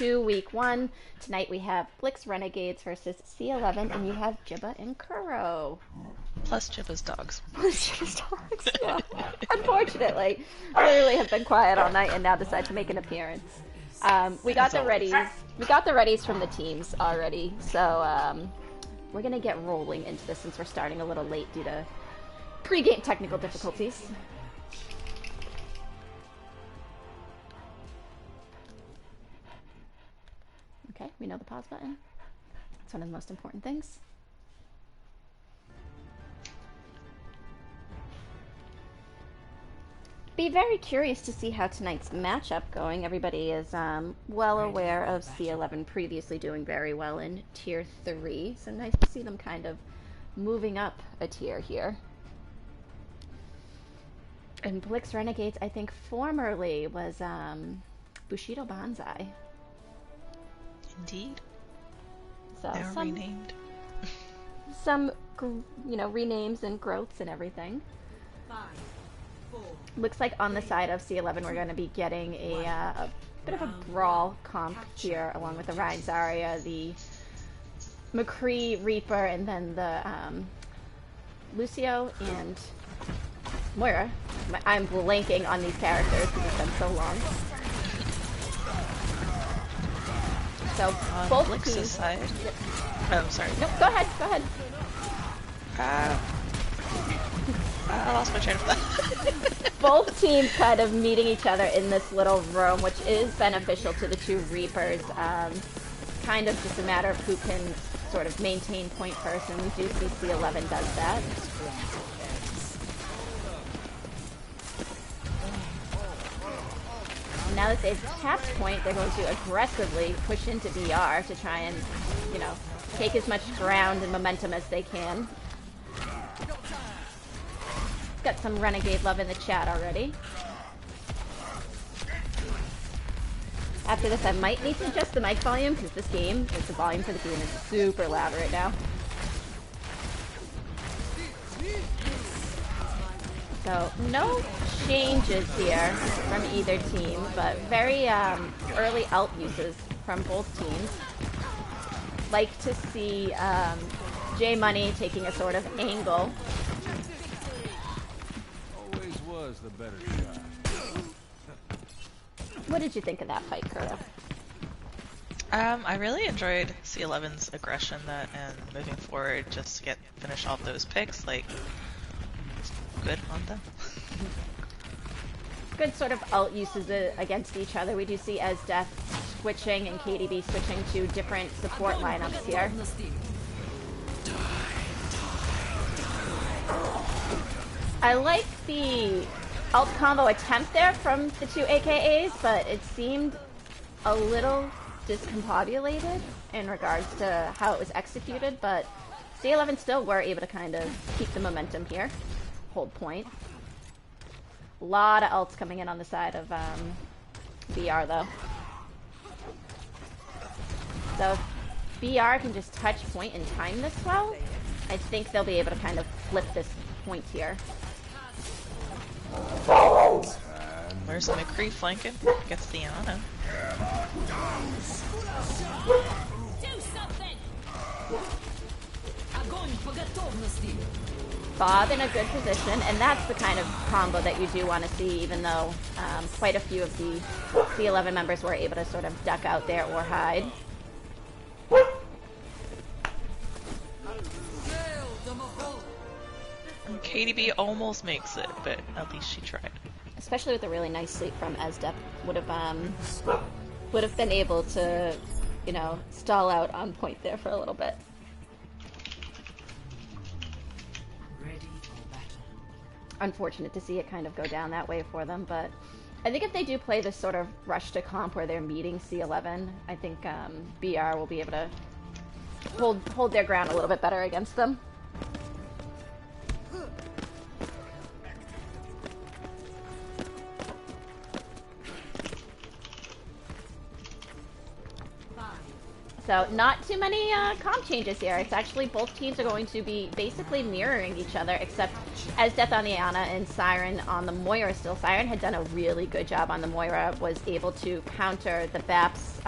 2, week 1. Tonight we have Blix Renegades versus C11, and you have Jibba and Kuro. Plus Jibba's dogs. Plus Jibba's dogs, yeah. Unfortunately. Literally have been quiet all night and now decide to make an appearance. We got the readies from the teams already, so we're gonna get rolling into this since we're starting a little late due to pre-game technical difficulties. Okay, we know the pause button. It's one of the most important things. Be very curious to see how tonight's matchup going. Everybody is well aware of C11 previously doing very well in Tier 3, so nice to see them kind of moving up a tier here. And Blix Renegades, I think, formerly was Bushido Banzai. Indeed. So they're renamed. Some, renames and growths and everything. 5, 4. Looks like on the side of C11 we're going to be getting a bit of a brawl comp here, along with the Ryan Zarya, the McCree Reaper, and then the Lucio and Moira. I'm blanking on these characters because it's been so long. So both Blix's teams. side. Oh, sorry. Nope, go ahead, go ahead. I lost my train of thought. Both teams kind of meeting each other in this little room, which is beneficial to the two Reapers. Kind of just a matter of who can sort of maintain point first, and we do see C11 does that. Now that they've tapped point, they're going to aggressively push into BR to try and, take as much ground and momentum as they can. Got some Renegade love in the chat already. After this, I might need to adjust the mic volume because the volume for the game is super loud right now. So, no changes here from either team, but very early ult uses from both teams. Like to see J Money taking a sort of angle. Always was the better shot. What did you think of that fight, Kuro? I really enjoyed C11's aggression and moving forward just to finish off those picks. Good on them. Good sort of ult uses against each other. We do see Death switching and KDB switching to different support lineups here. I like the ult combo attempt there from the two AKAs, but it seemed a little discombobulated in regards to how it was executed, but C11 still were able to kind of keep the momentum here. Hold point. A lot of ults coming in on the side of BR though. So if BR can just touch point and time this well, I think they'll be able to kind of flip this point here. Where's the McCree flanking? Gets the Ana. Bob in a good position, and that's the kind of combo that you do want to see, even though quite a few of the C11 members were able to sort of duck out there or hide. KDB almost makes it, but at least she tried. Especially with a really nice sleep from Esdep, would have been able to, stall out on point there for a little bit. Unfortunate to see it kind of go down that way for them, but I think if they do play this sort of rush to comp where they're meeting C11, I think BR will be able to hold their ground a little bit better against them. So not too many comp changes here. It's actually both teams are going to be basically mirroring each other, except as Death on the Ana and Siren on the Moira still. Siren had done a really good job on the Moira, was able to counter the BAP's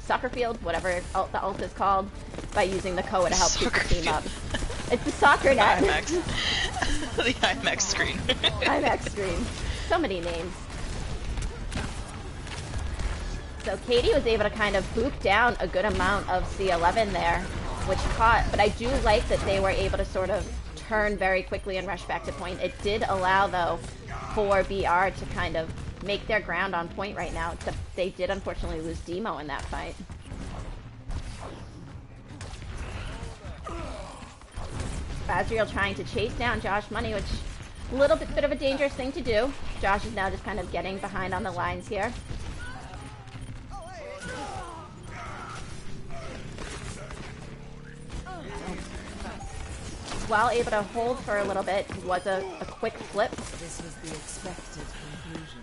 soccer field, whatever the ult is called, by using the Koa to help keep the team up. It's the soccer net. IMAX. The IMAX screen. IMAX screen. So many names. So Katie was able to kind of boop down a good amount of C11 there, which caught, but I do like that they were able to sort of turn very quickly and rush back to point. It did allow, though, for BR to kind of make their ground on point right now, except they did unfortunately lose Demo in that fight. Azriel trying to chase down Josh Money, which a little bit of a dangerous thing to do. Josh is now just kind of getting behind on the lines here. While able to hold for a little bit, was a quick flip. This was the expected conclusion.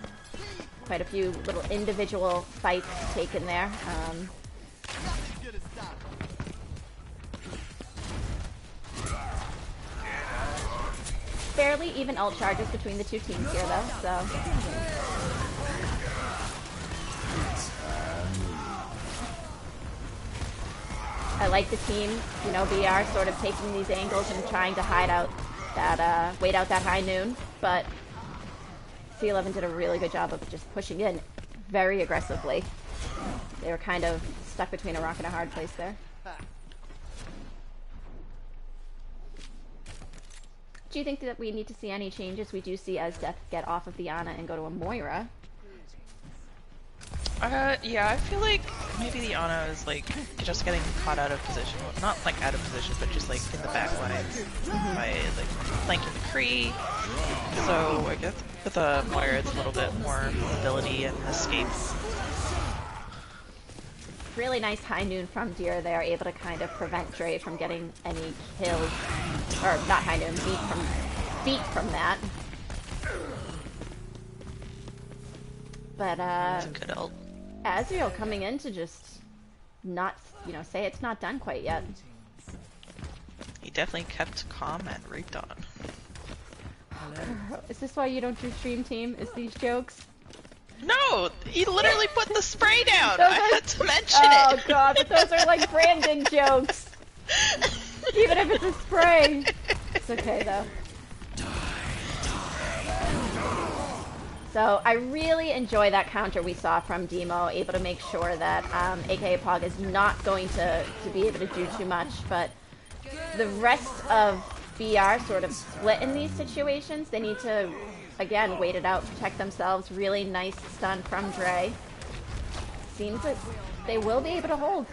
Quite a few little individual fights taken there. Fairly even ult charges between the two teams here, though, so. I like the team, you know, BR sort of taking these angles and trying to hide out that, wait out that high noon, but C11 did a really good job of just pushing in very aggressively. They were kind of stuck between a rock and a hard place there. Do you think that we need to see any changes? We do see as Death get off of the Ana and go to a Moira. Yeah, I feel like maybe the Ana is like just getting caught out of position. Well, not like out of position, but just like in the back lines by like flanking the Kree. So I guess with a Moira it's a little bit more mobility and escape. Really nice high noon from Deer. They are able to kind of prevent Dre from getting any kills, or not high noon, beat from that. But Good ult. Azriel coming in to just not, you know, say it's not done quite yet. He definitely kept calm and rigged on. Is this why you don't do stream team? Is these jokes? No! He literally put the spray down! Those I are- had to mention Oh it! god, but those are like Brandon jokes. Even if it's a spray. It's okay though. So I really enjoy that counter we saw from Demo, able to make sure that aka Pog is not going to be able to do too much, but the rest of BR sort of split in these situations. They need to, again, wait it out, protect themselves. Really nice stun from Dre. Seems that they will be able to hold.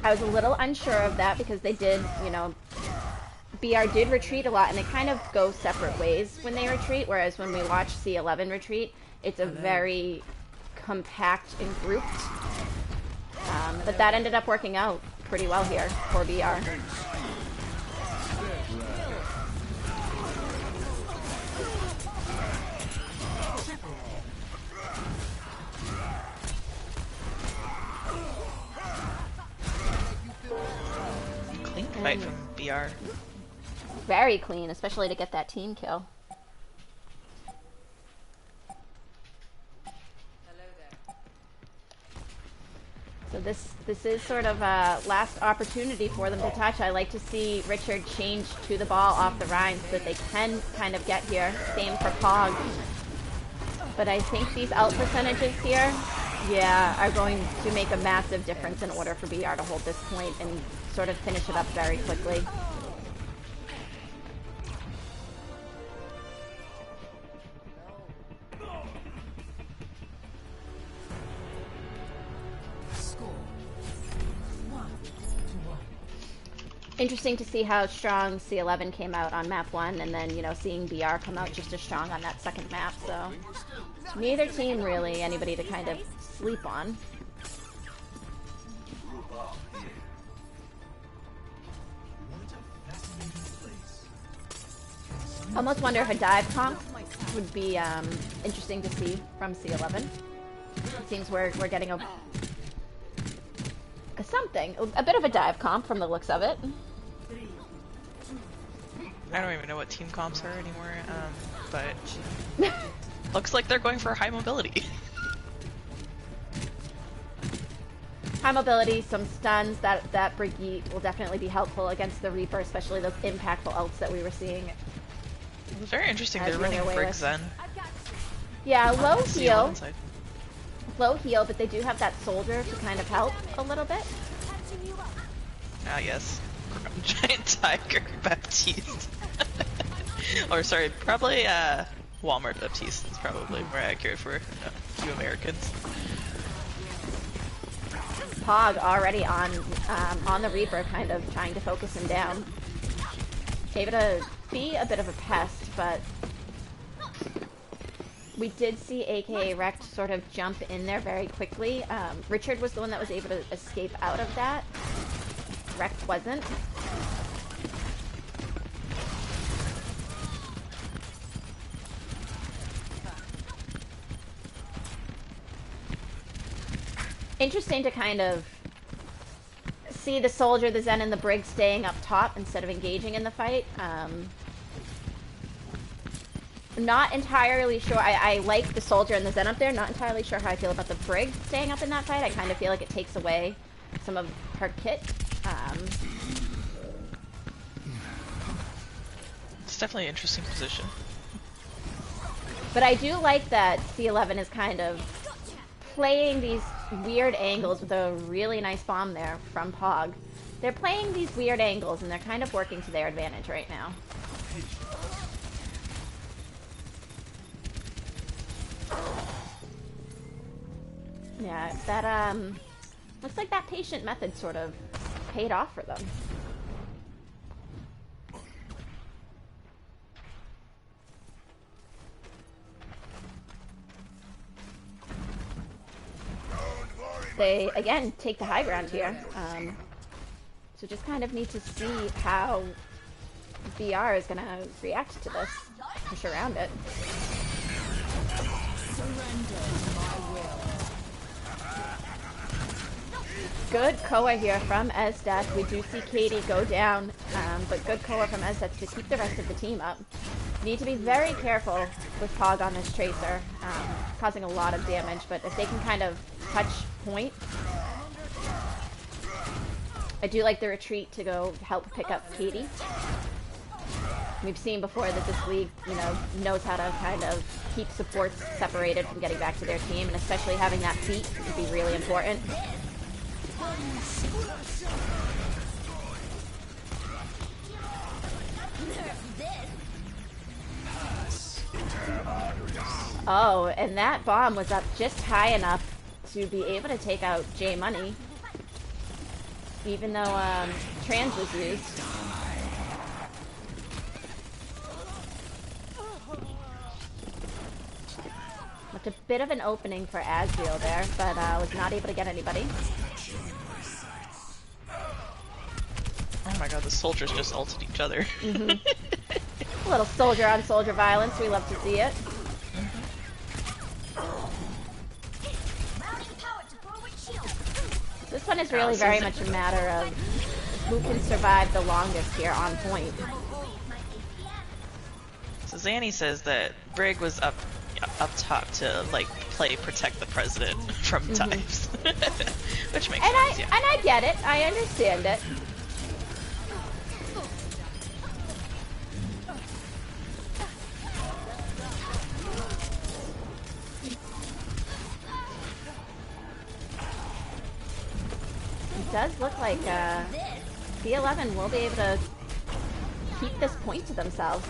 I was a little unsure of that because they did, you know, BR did retreat a lot, and they kind of go separate ways when they retreat, whereas when we watch C11 retreat, it's a very compact and grouped. But that ended up working out pretty well here for BR. Clean fight from BR. Very clean, especially to get that team kill. So this is sort of a last opportunity for them to touch. I like to see Richard change to the ball off the Rhine so that they can kind of get here. Same for Pog. But I think these ult percentages here, yeah, are going to make a massive difference in order for BR to hold this point and sort of finish it up very quickly. Interesting to see how strong C11 came out on map 1, and then, you know, seeing BR come out just as strong on that second map, so neither team really anybody to kind of sleep on. Almost wonder if a dive comp would be interesting to see from C11. It seems we're getting a something, a bit of a dive comp from the looks of it. I don't even know what team comps are anymore, but looks like they're going for high mobility. High mobility, some stuns, that Brigitte will definitely be helpful against the Reaper, especially those impactful ults that we were seeing. It was very interesting, they're As running away Brig with. Zen. Yeah, low heal. Side. Low heal, but they do have that soldier to kind of help a little bit. Ah, yes. Giant Tiger Baptiste. Or sorry, probably Walmart Baptiste is probably more accurate for you Americans. Pog already on the Reaper, kind of trying to focus him down. Able to be a bit of a pest, but we did see AKA Rekt sort of jump in there very quickly. Richard was the one that was able to escape out of that. Rekt wasn't. Interesting to kind of see the soldier, the Zen, and the Brig staying up top instead of engaging in the fight. Not entirely sure. I like the soldier and the Zen up there. Not entirely sure how I feel about the Brig staying up in that fight. I kind of feel like it takes away some of her kit. It's definitely an interesting position. But I do like that C11 is kind of playing these weird angles with a really nice bomb there from Pog. They're playing these weird angles and they're kind of working to their advantage right now. Yeah, that looks like that patient method sort of paid off for them. They, again, take the high ground here. So just kind of need to see how VR is going to react to this. Push around it. Good Koa here from Esdet. We do see Katie go down, but good Koa from Esdet to keep the rest of the team up. Need to be very careful with Pog on this Tracer, causing a lot of damage, but if they can kind of touch point. I do like the retreat to go help pick up Katie. We've seen before that this league, you know, knows how to kind of keep supports separated from getting back to their team, and especially having that beat would be really important. Oh, and that bomb was up just high enough to be able to take out J Money, even though Trans was used. Left a bit of an opening for Azriel there, but was not able to get anybody. Oh my god, the soldiers just ulted each other. A little soldier on soldier violence, we love to see it. This one is really very much a matter of who can survive the longest here on point. So Zanny says that Brig was up top to like play protect the president from types, which makes sense. Yeah. And I get it. I understand it. It does look like B11 will be able to keep this point to themselves,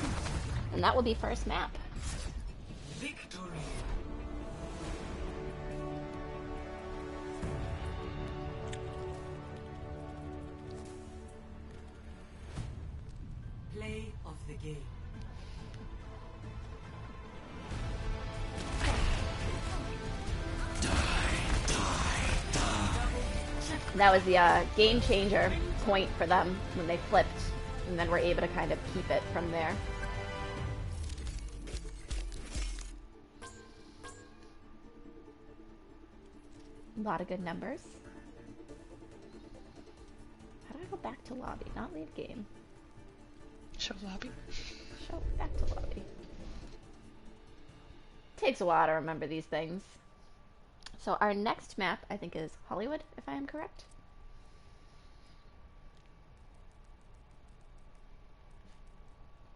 and that will be first map. Victory. Play of the game. That was the game changer point for them when they flipped, and then were able to kind of keep it from there. A lot of good numbers. How do I go back to lobby? Not leave game. Show lobby. Show back to lobby. Takes a while to remember these things. So our next map, I think, is Hollywood, if I am correct.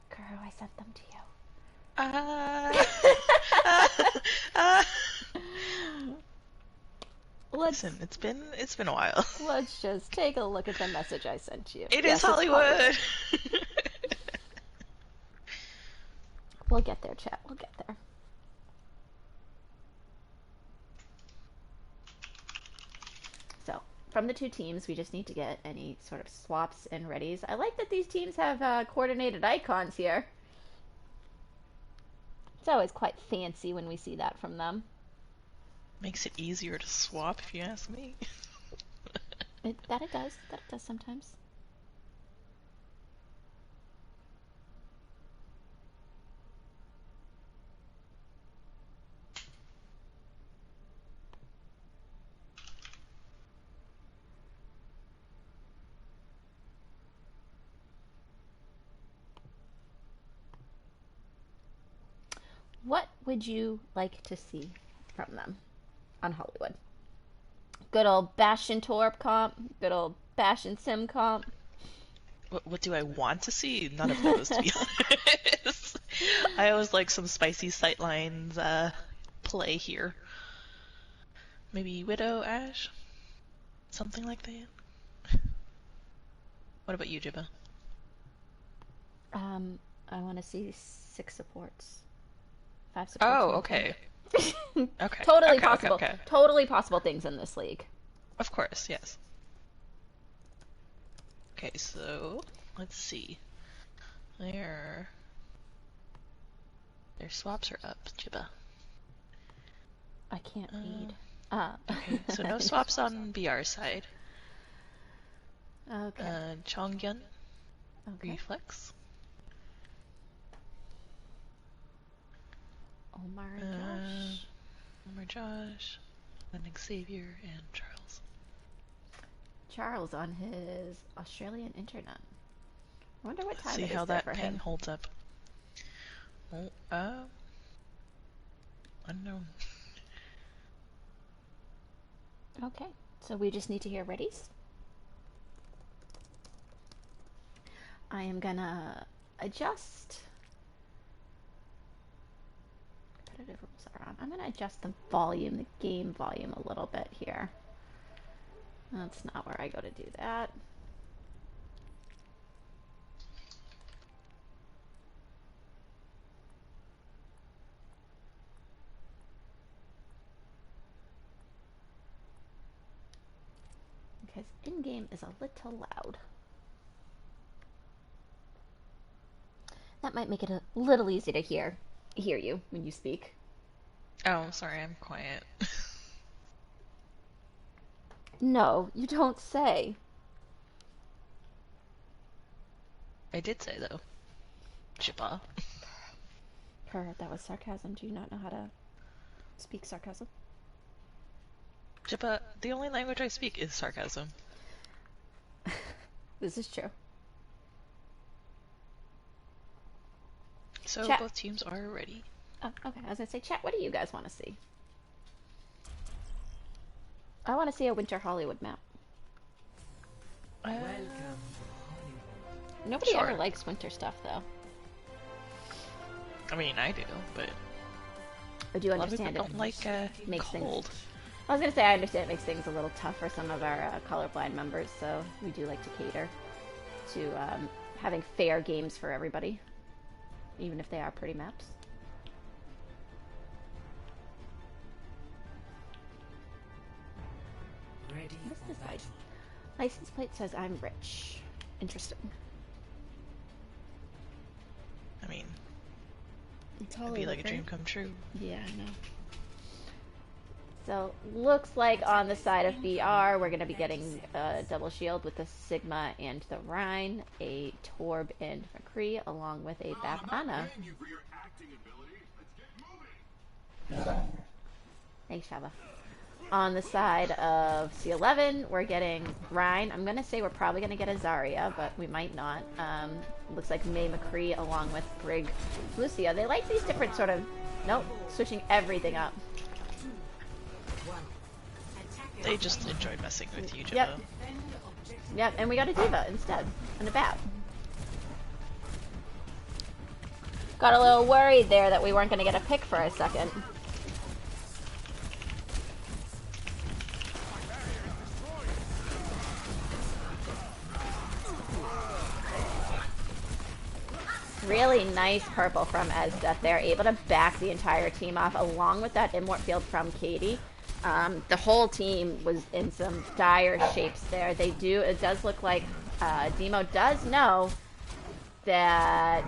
Kuro, I sent them to you. Listen, it's been a while. Let's just take a look at the message I sent you. It Yes, is it's Hollywood. We'll get there, chat. We'll get there. So, from the two teams, we just need to get any sort of swaps and readies. I like that these teams have coordinated icons here. It's always quite fancy when we see that from them. Makes it easier to swap, if you ask me. That it does sometimes. What would you like to see from them on Hollywood? Good old Bastion Torp comp, good old Bastion Sim comp. What do I want to see? None of those, to be honest. I always like some spicy sightlines play here. Maybe Widow Ash? Something like that. What about you, Jibba? I want to see 6 supports. 5 supports. Oh, okay. Okay. Totally okay, possible. Okay. Totally possible things in this league. Of course, yes. Okay, so let's see. Their swaps are up, Jibba. I can't read. Okay, so no swaps on BR side. Okay. Chongyun, Okay. Reflex. Omar and Josh. Omar, Josh, then Xavier and Charles. Charles on his Australian internet. I wonder what time See it is how there that for ping him. holds up. Oh, unknown. Okay, so we just need to hear readies. I am gonna adjust. Competitive rules are on. I'm gonna adjust the volume, the game volume a little bit here. That's not where I go to do that. Because in-game is a little loud. That might make it a little easy to hear you when you speak. Oh, sorry, I'm quiet. No, you don't say. I did say though. Jibba. That was sarcasm. Do you not know how to speak sarcasm? Jibba, the only language I speak is sarcasm. This is true. So Chat. both teams are ready. Oh, okay. I was gonna say, chat, what do you guys want to see? I want to see a Winter Hollywood map. Welcome to Hollywood. Nobody Sure. ever likes winter stuff, though. I mean, I do, but I do a lot of people understand don't like makes cold. I was gonna say I understand it makes things a little tough for some of our colorblind members, so we do like to cater to having fair games for everybody, even if they are pretty maps. Ready What is for this battle. License plate says I'm rich. Interesting. I mean, It's it'd be like a dream come true. Yeah, I know. So, looks like on the side of BR, we're going to be getting a double shield with the Sigma and the Rhine, a Torb and McCree, along with a Bapana. Thanks, Shava. On the side of C11, we're getting Rhine. I'm going to say we're probably going to get a Zarya, but we might not. Looks like May McCree along with Brig Lucia. They like these different sort of... Nope, switching everything up. They just enjoy messing with you, Jimbo. Yep. Yep, and we got a Diva instead, and a Bat. Got a little worried there that we weren't going to get a pick for a second. Really nice purple from Esdeath there, able to back the entire team off along with that Immort field from Katie. The whole team was in some dire shapes there. It does look like Demo does know that,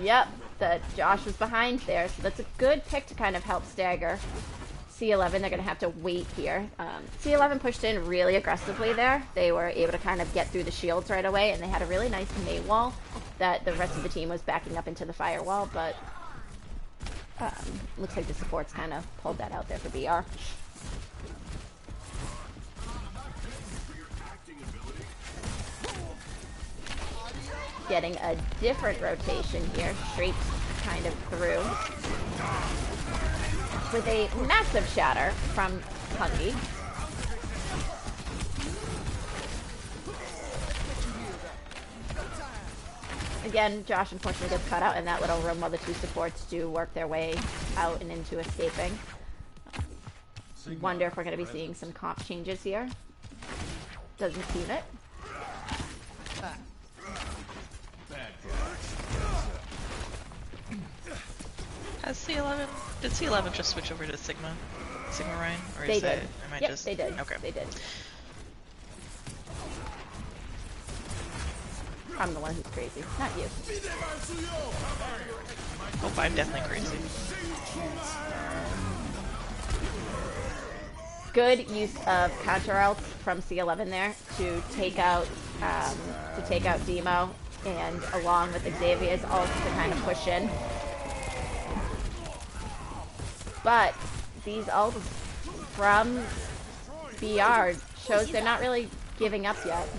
yep, that Josh was behind there, so that's a good pick to kind of help stagger C11. They're going to have to wait here. C11 pushed in really aggressively there. They were able to kind of get through the shields right away, and they had a really nice May wall that the rest of the team was backing up into the firewall, but looks like the supports kind of pulled that out there for BR. Getting a different rotation here, straight kind of through. With a massive shatter from Hungy. Again, Josh unfortunately gets caught out in that little room while the two supports do work their way out and into escaping. Wonder if we're going to be seeing some comp changes here. Doesn't seem it. Has C11... Did C11 just switch over to Sigma Rhine? Or They is did. Am I Yep, just... they did. Okay. They did. I'm the one who's crazy, not you. Oh, I'm definitely crazy. Good use of counter ults from C11 there to take out Demo, and along with Xavier's ult to kind of push in. But these ults from BR shows they're not really giving up yet.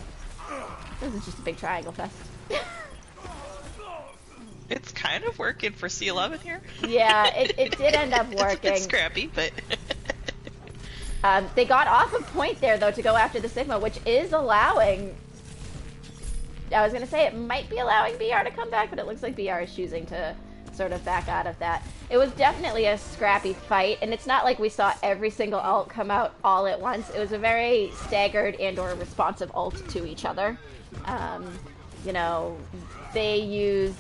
This is just a big triangle fest. It's kind of working for C11 here. Yeah, it did end up working. It's scrappy, but... They got off of point there, though, to go after the Sigma, which is allowing... I was going to say, it might be allowing BR to come back, but it looks like BR is choosing to sort of back out of that. It was definitely a scrappy fight, and it's not like we saw every single ult come out all at once. It was a very staggered and or responsive ult to each other. You know, they used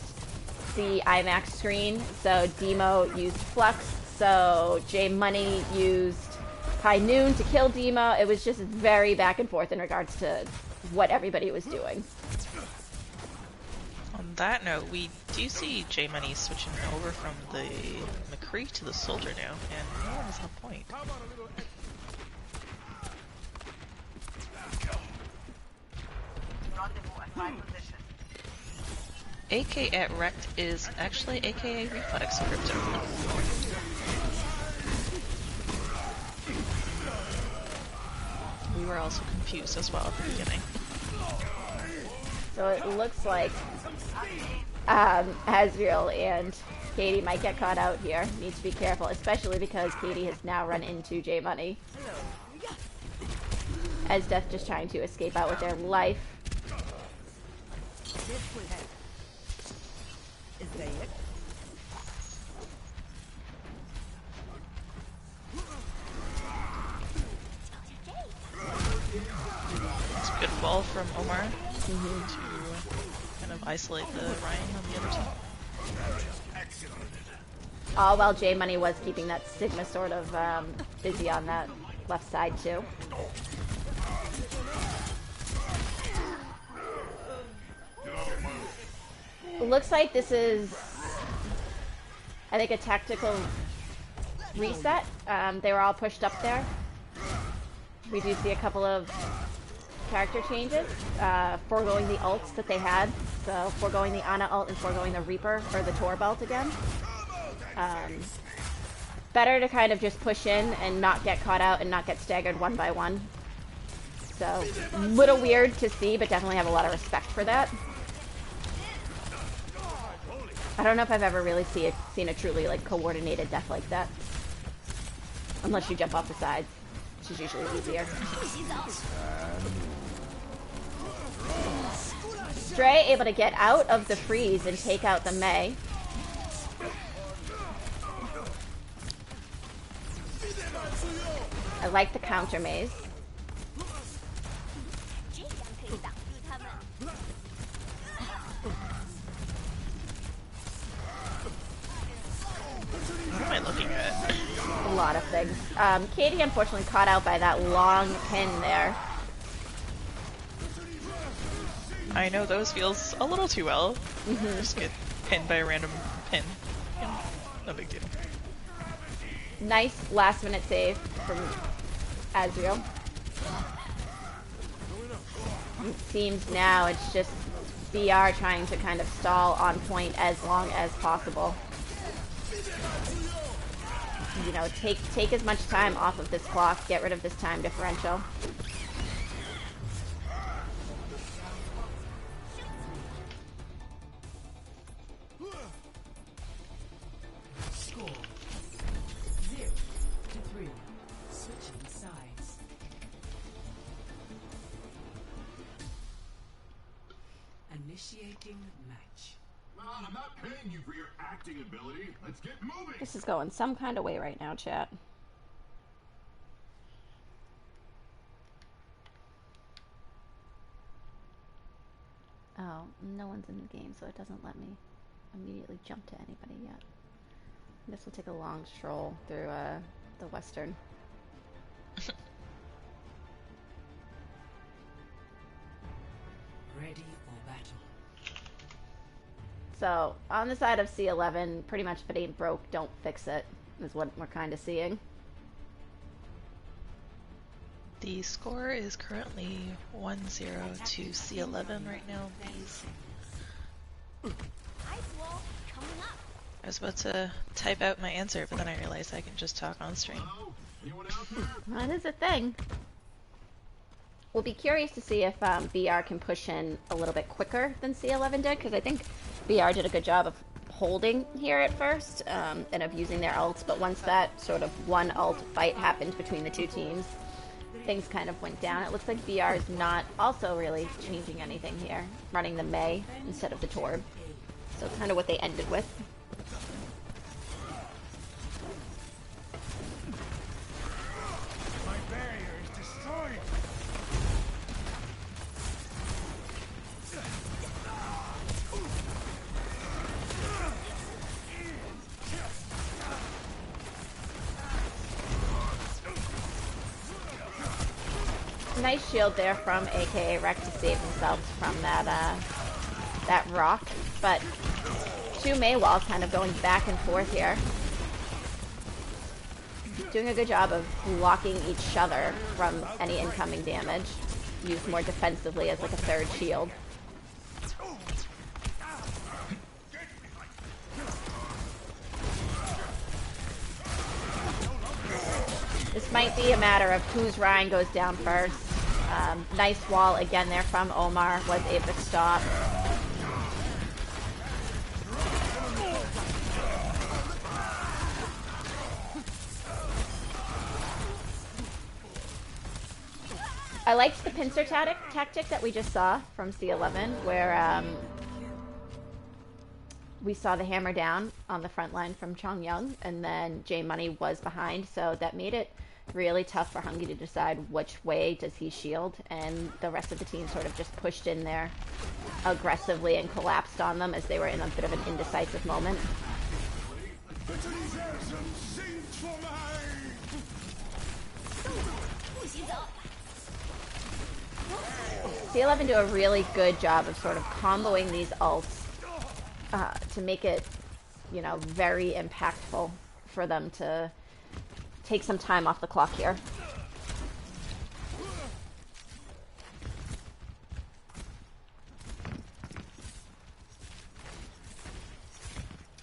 the IMAX screen, so Demo used Flux, so J Money used High Noon to kill Demo. It was just very back and forth in regards to what everybody was doing. On that note, we do see J Money switching over from the McCree to the Soldier now, and no one is on point. AK at Wrecked is actually AKA Reflex Crypto. We were also confused as well at the beginning. So it looks like Azriel and Katie might get caught out here. Need to be careful, especially because Katie has now run into J Money. Esdeath just trying to escape out with their life. It's a good ball from Omar to kind of isolate the Ryan on the other team. All while J Money was keeping that Sigma sort of busy on that left side too. It looks like this is, I think, a tactical reset. They were all pushed up there. We do see a couple of character changes, foregoing the ults that they had. So foregoing the Ana ult and foregoing the Reaper or the Tor belt again. better to kind of just push in and not get caught out and not get staggered one by one. So, little weird to see, but definitely have a lot of respect for that. I don't know if I've ever really seen a truly, like, coordinated death like that. Unless you jump off the sides, which is usually easier. Stray able to get out of the freeze and take out the Mei. I like the counter maze. What am I looking at? A lot of things. Katie unfortunately caught out by that long pin there. I know those feels a little too well. Just get pinned by a random pin. Yeah, no big deal. Nice last minute save from Azriel. It seems now it's just BR trying to kind of stall on point as long as possible. You know, take as much time off of this clock, get rid of this time differential. Score 0-3. Switching sides. Initiating match. I'm not paying you for your acting ability. Let's get moving. This is going some kind of way right now, chat. Oh, no one's in the game, so it doesn't let me immediately jump to anybody yet. I guess we'll take a long stroll through the western. Ready for battle. So, on the side of C11, pretty much if it ain't broke, don't fix it, is what we're kind of seeing. The score is currently 1-0 to C11 right now. I was about to type out my answer, but then I realized I can just talk on stream. That is a thing. We'll be curious to see if BR can push in a little bit quicker than C11 did, because I think BR did a good job of holding here at first and of using their ults, but once that sort of one ult fight happened between the two teams, things kind of went down. It looks like BR is not also really changing anything here, running the Mei instead of the Torb. So kind of what they ended with. My barrier is destroyed. Nice shield there from AKA Rec to save themselves from that that rock, but two Mei walls kind of going back and forth here. Doing a good job of blocking each other from any incoming damage. Used more defensively as like a third shield. This might be a matter of whose Ryan goes down first. Nice wall again there from Omar, was able to stop. I liked the pincer tactic that we just saw from C11, where we saw the hammer down on the front line from Chong Young, and then J Money was behind, so that made it really tough for Hungy to decide which way does he shield, and the rest of the team sort of just pushed in there aggressively and collapsed on them as they were in a bit of an indecisive moment. C11 do a really good job of sort of comboing these ults to make it, you know, very impactful for them to take some time off the clock here.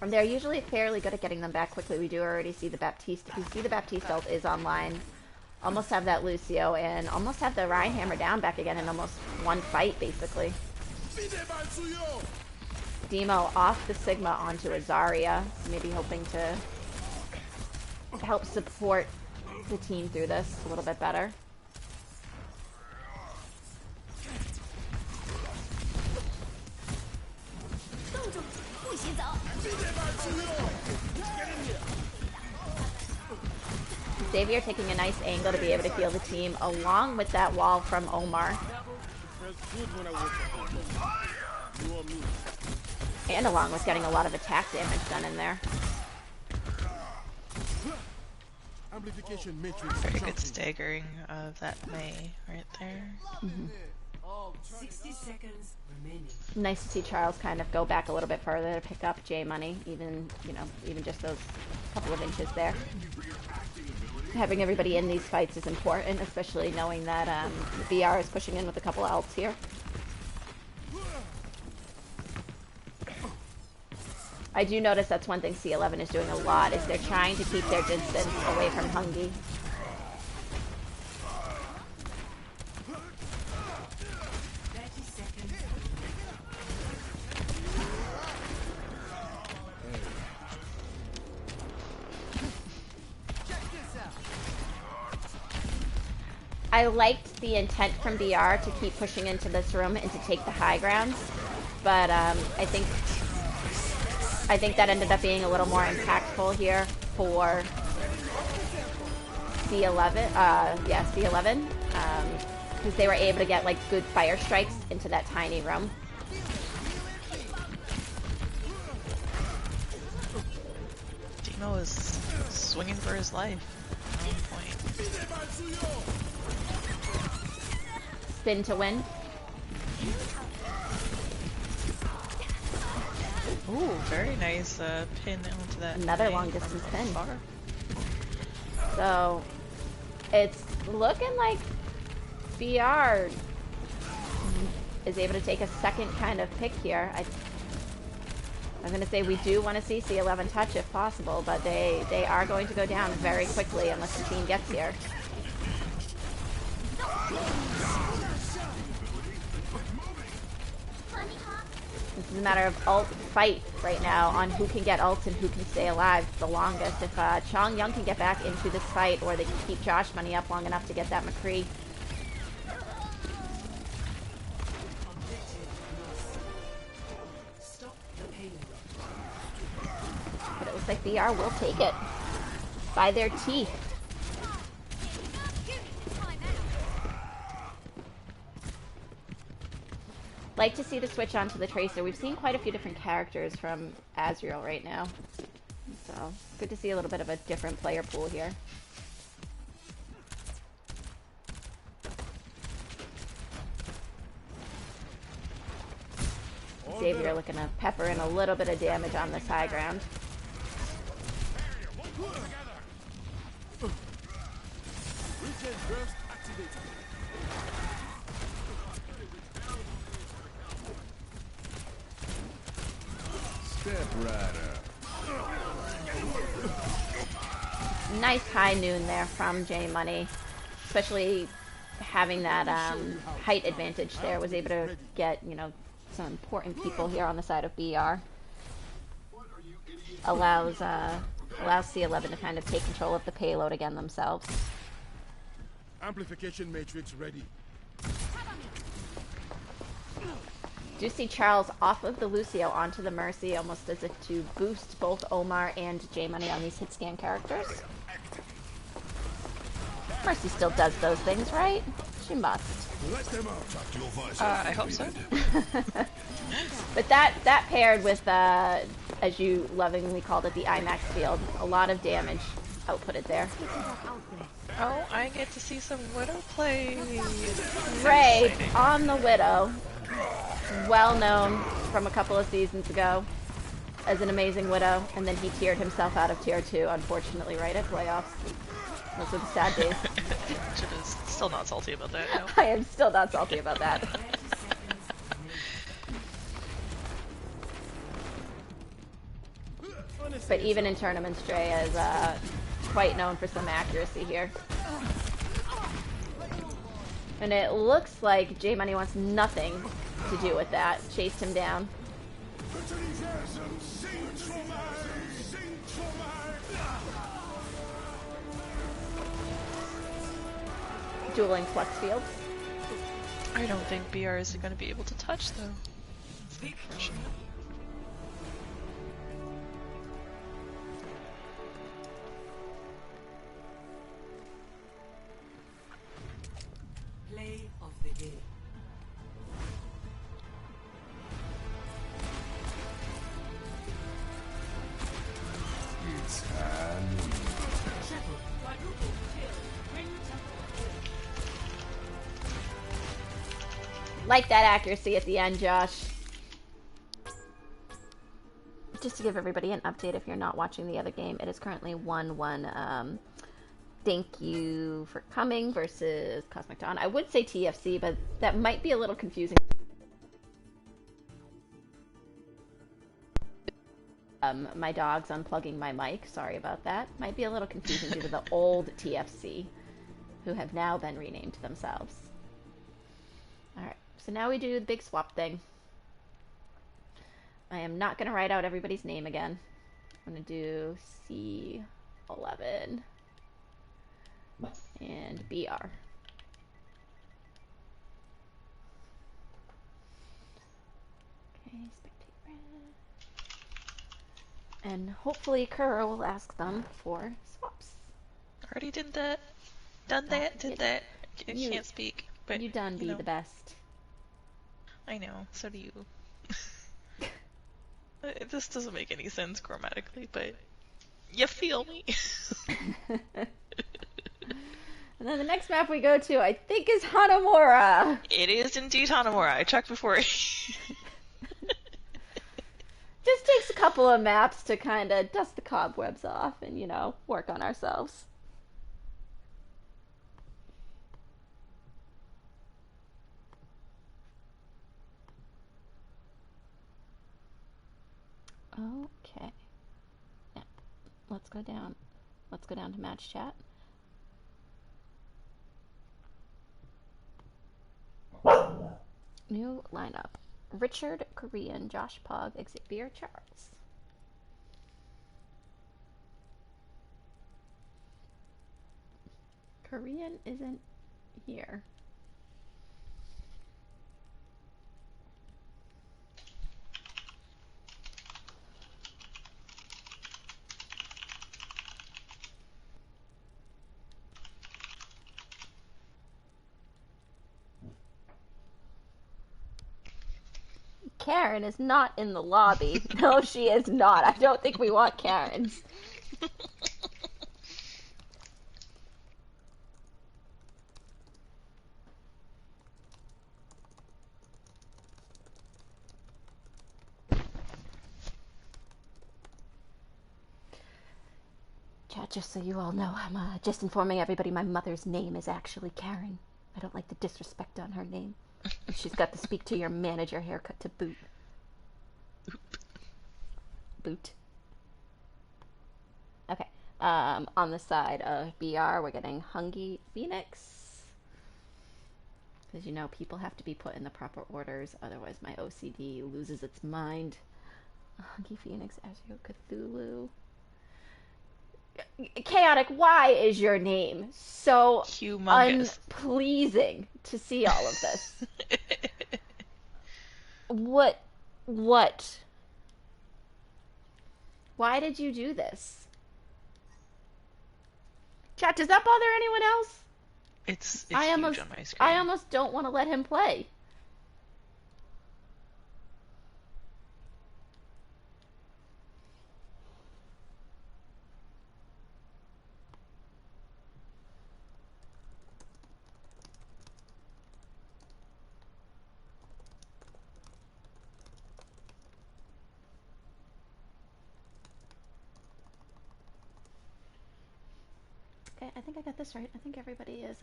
They're usually fairly good at getting them back quickly. We do already see the Baptiste. We see the Baptiste ult is online. Almost have that Lucio and almost have the Reinhammer down back again in almost one fight, basically. Demo off the Sigma onto a Zarya, maybe hoping to help support the team through this a little bit better. Xavier taking a nice angle to be able to heal the team, along with that wall from Omar. And along with getting a lot of attack damage done in there. Very good staggering of that Mei right there. 60 seconds remaining. Nice to see Charles kind of go back a little bit further to pick up J Money, even, you know, even just those couple of inches there. Having everybody in these fights is important, especially knowing that VR is pushing in with a couple of ults here. I do notice that's one thing C11 is doing a lot, is they're trying to keep their distance away from Hungy. I liked the intent from BR to keep pushing into this room and to take the high grounds, but I think that ended up being a little more impactful here for C11. Yeah, C11, because they were able to get like good fire strikes into that tiny room. Demo is swinging for his life at one point. Spin to win. Ooh, very nice pin onto that. Another long distance pin. So it's looking like BR is able to take a second kind of pick here. I'm going to say we do want to see C11 touch if possible, but they are going to go down very quickly unless the team gets here. This is a matter of ult fight right now on who can get ults and who can stay alive the longest. If Chong Young can get back into this fight, or they can keep Josh Money up long enough to get that McCree. But it looks like BR will take it by their teeth. Like to see the switch onto the Tracer. We've seen quite a few different characters from Azrael right now. So, good to see a little bit of a different player pool here. Xavier looking to pepper in a little bit of damage on this high ground. Nice high noon there from J Money, especially having that height advantage there. Was able to get, you know, some important people here on the side of BR. Allows C11 to kind of take control of the payload again themselves. Amplification matrix ready. Do see Charles off of the Lucio onto the Mercy, almost as if to boost both Omar and J Money on these hit scan characters. Mercy still does those things, right? She must. I hope so. But that paired with, as you lovingly called it, the IMAX field, a lot of damage outputted there. Oh, I get to see some Widow play. Ray on the Widow, well known from a couple of seasons ago as an amazing Widow, and then he tiered himself out of tier 2, unfortunately, right at playoffs. Those were the sad days. Still not salty about that. No. I am still not salty about that. but even in tournaments, Drea is quite known for some accuracy here. And it looks like J Money wants nothing to do with that. Chased him down. Dueling flex fields. I don't think BR is going to be able to touch though. Play of the game. It's hand. Triple, quadruple, kill. Bring Like that accuracy at the end, Josh. Just to give everybody an update, if you're not watching the other game, it is currently 1-1. Thank you for coming versus Cosmic Dawn. I would say TFC, but that might be a little confusing. My dog's unplugging my mic. Sorry about that. Might be a little confusing due to the old TFC, who have now been renamed themselves. Alright, so now we do the big swap thing. I am not going to write out everybody's name again. I'm going to do C11 and BR. Okay, spectate red. And hopefully Kuro will ask them for swaps. Already did that. Done that, did that. I You- can't speak, but You done be know. the best. I know, so do you. This doesn't make any sense grammatically, but you feel me. And then the next map we go to, I think, is Hanamura. It is indeed Hanamura. I checked before. Just takes a couple of maps to kind of dust the cobwebs off and, you know, work on ourselves. Okay. Now, let's go down. Let's go down to match chat. New lineup. Richard, Korean, Josh Pog, Xavier, Charles. Korean isn't here. Karen is not in the lobby. No, she is not. I don't think we want Karens. Chat, just so you all know, I'm just informing everybody my mother's name is actually Karen. I don't like the disrespect on her name. She's got to speak to your manager haircut to boot. Boot. Okay. On the side of BR, we're getting Hungy Phoenix. Because you know, people have to be put in the proper orders, otherwise my OCD loses its mind. Hungy Phoenix, Azure Cthulhu. Chaotic, why is your name so Humongous. unpleasing to see all of this? What? Why did you do this? Chat, does that bother anyone else? It's I huge almost, on my screen. I almost don't want to let him play. Okay, I think I got this right. I think everybody is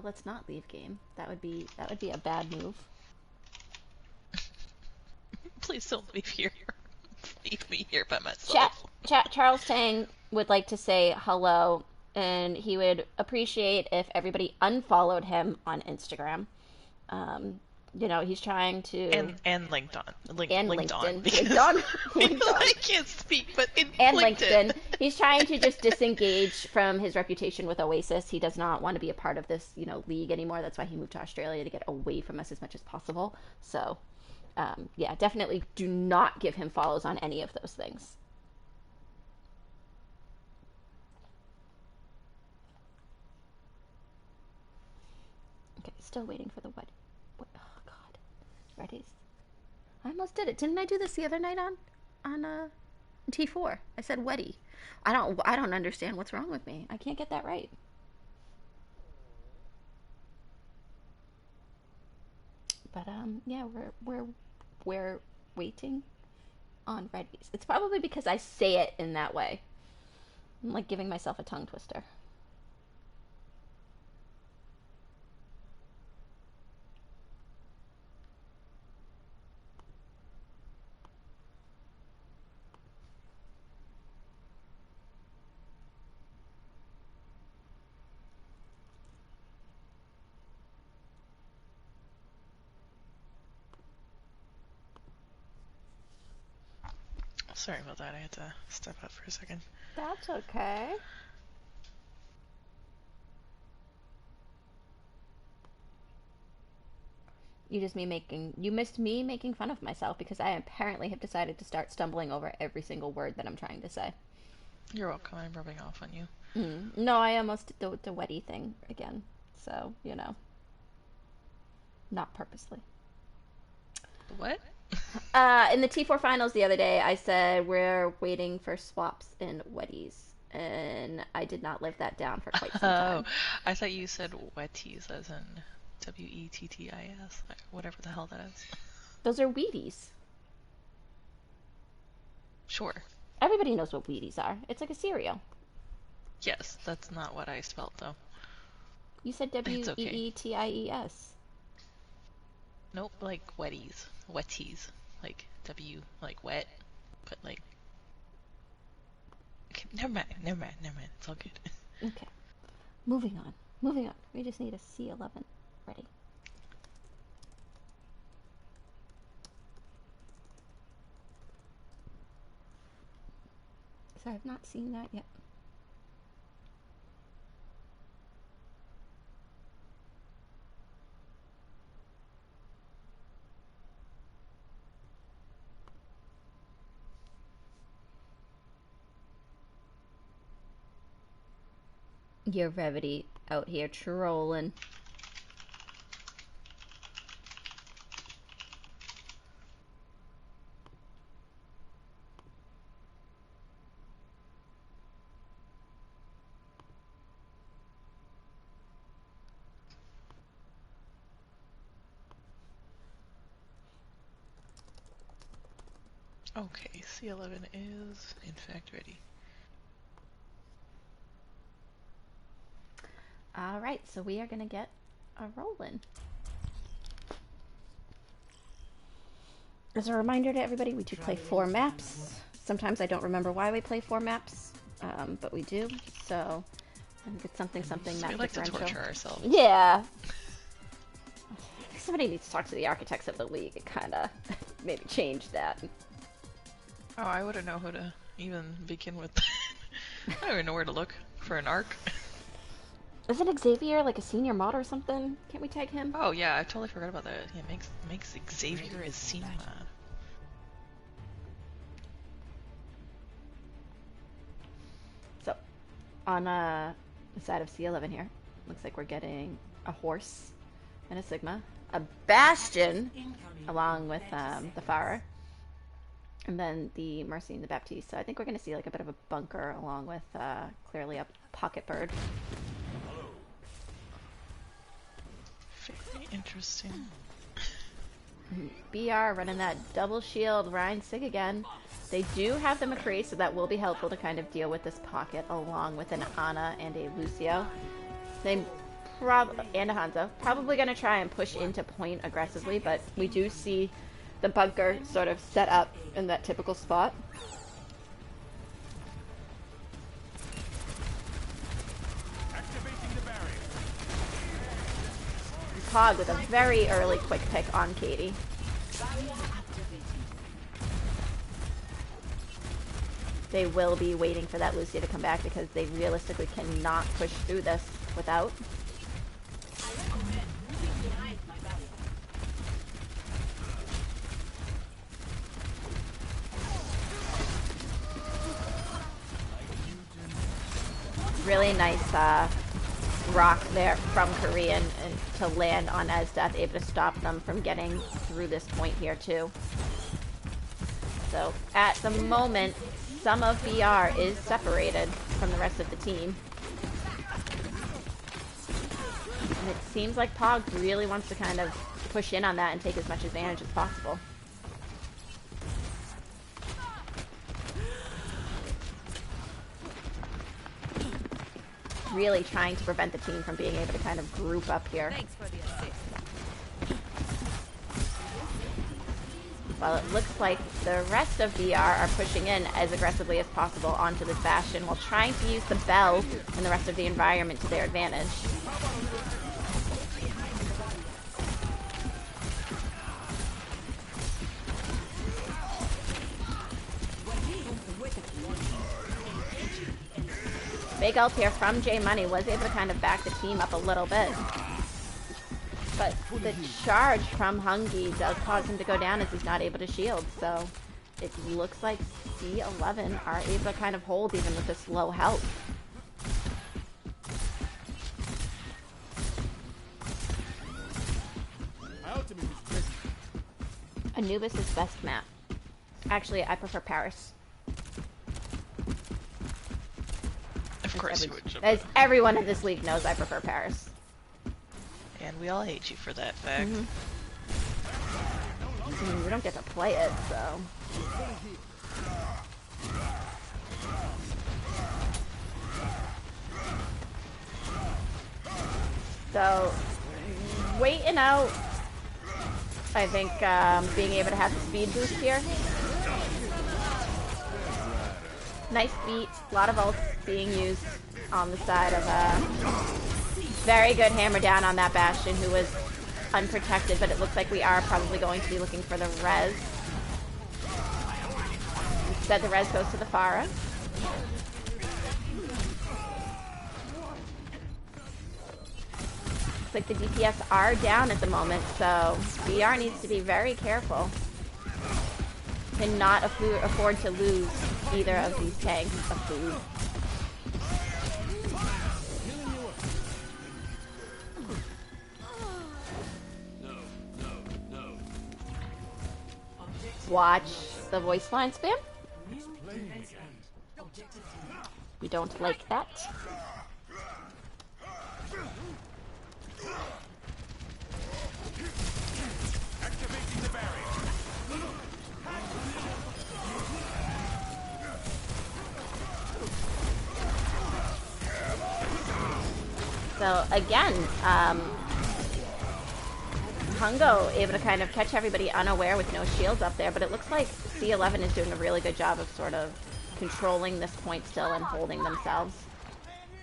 let's not leave game. That would be a bad move. Please don't leave here. leave me here by myself. Charles Tang would like to say hello, and he would appreciate if everybody unfollowed him on Instagram. You know, he's trying to And LinkedIn. and LinkedIn. LinkedIn. Because LinkedIn. I can't speak, but in And LinkedIn. He's trying to just disengage from his reputation with Oasis. He does not want to be a part of this, you know, league anymore. That's why he moved to Australia, to get away from us as much as possible. So, yeah, definitely do not give him follows on any of those things. Okay, still waiting for the wedding. Oh God, ready? I almost did it. Didn't I do this the other night on T4? I said Weddy. I don't understand what's wrong with me. I can't get that right. But yeah, we're waiting on Reddies. It's probably because I say it in that way. I'm like giving myself a tongue twister. Sorry about that. I had to step out for a second. That's okay. You missed me making fun of myself because I apparently have decided to start stumbling over every single word that I'm trying to say. You're welcome. I'm rubbing off on you. No, I almost did the Weddy thing again. So, you know. Not purposely. What? In the T4 finals the other day, I said we're waiting for swaps in Weddies. And I did not live that down for quite some time. Oh, I thought you said wetties as in Wettis, whatever the hell that is. Those are Wheaties. Sure. Everybody knows what Wheaties are. It's like a cereal. Yes, that's not what I spelled though. You said Weeties. Nope, like wetties. Wetties. Like W, like wet, but like... Okay, never mind. It's all good. Okay. Moving on. We just need a C11 ready. So I've not seen that yet. You're Revity out here trolling. Okay, C11 is in fact ready. Alright, so we are gonna get a roll-in. As a reminder to everybody, we do play 4 maps. Sometimes I don't remember why we play 4 maps, but we do. So I think it's something map We like to differential. torture ourselves. Yeah. Somebody needs to talk to the architects of the league and kind of maybe change that. Oh, I wouldn't know who to even begin with. I don't even know where to look for an arc. Isn't Xavier like a senior mod or something? Can't we tag him? Oh yeah, I totally forgot about that. Yeah, makes Xavier his scene mod. So, on the side of C11 here, looks like we're getting a horse and a Sigma, a Bastion, along with the Farah, and then the Mercy and the Baptiste. So I think we're going to see like a bit of a bunker along with clearly a pocket bird. Very interesting. BR running that double shield Ryan Sig again. They do have the McCree, so that will be helpful to kind of deal with this pocket along with an Ana and a Lucio. And a Hanzo. Probably going to try and push into point aggressively, but we do see the bunker sort of set up in that typical spot. Activating the barrier. Pog with a very early quick pick on Katie. They will be waiting for that Lucia to come back because they realistically cannot push through this without. Really nice rock there from Korean and to land on Esdeath, able to stop them from getting through this point here too. So at the moment, some of BR is separated from the rest of the team. And it seems like Pog really wants to kind of push in on that and take as much advantage as possible. Really trying to prevent the team from being able to kind of group up here. Thanks for the assist. Well, it looks like the rest of BR are pushing in as aggressively as possible onto this bastion while trying to use the bell and the rest of the environment to their advantage. Big ult here from J Money was able to kind of back the team up a little bit. But the charge from Hungy does cause him to go down as he's not able to shield, so it looks like C11 are able to kind of hold even with this low health. Anubis is best map. Actually, I prefer Paris. Of course you would. Jump As everyone in this league knows, I prefer Paris. And we all hate you for that fact. We don't get to play it, so... So, waiting out, I think, being able to have the speed boost here. Nice beat, a lot of ults being used on the side of very good hammer down on that Bastion who was unprotected, but it looks like we are probably going to be looking for the res. Instead the res goes to the Pharah. Looks like the DPS are down at the moment, so BR needs to be very careful. Cannot afford to lose either of these tanks of food. Watch the voice line spam. We don't like that. Activating the barrier. So again, Hungo able to kind of catch everybody unaware with no shields up there, but it looks like C11 is doing a really good job of sort of controlling this point still and holding themselves.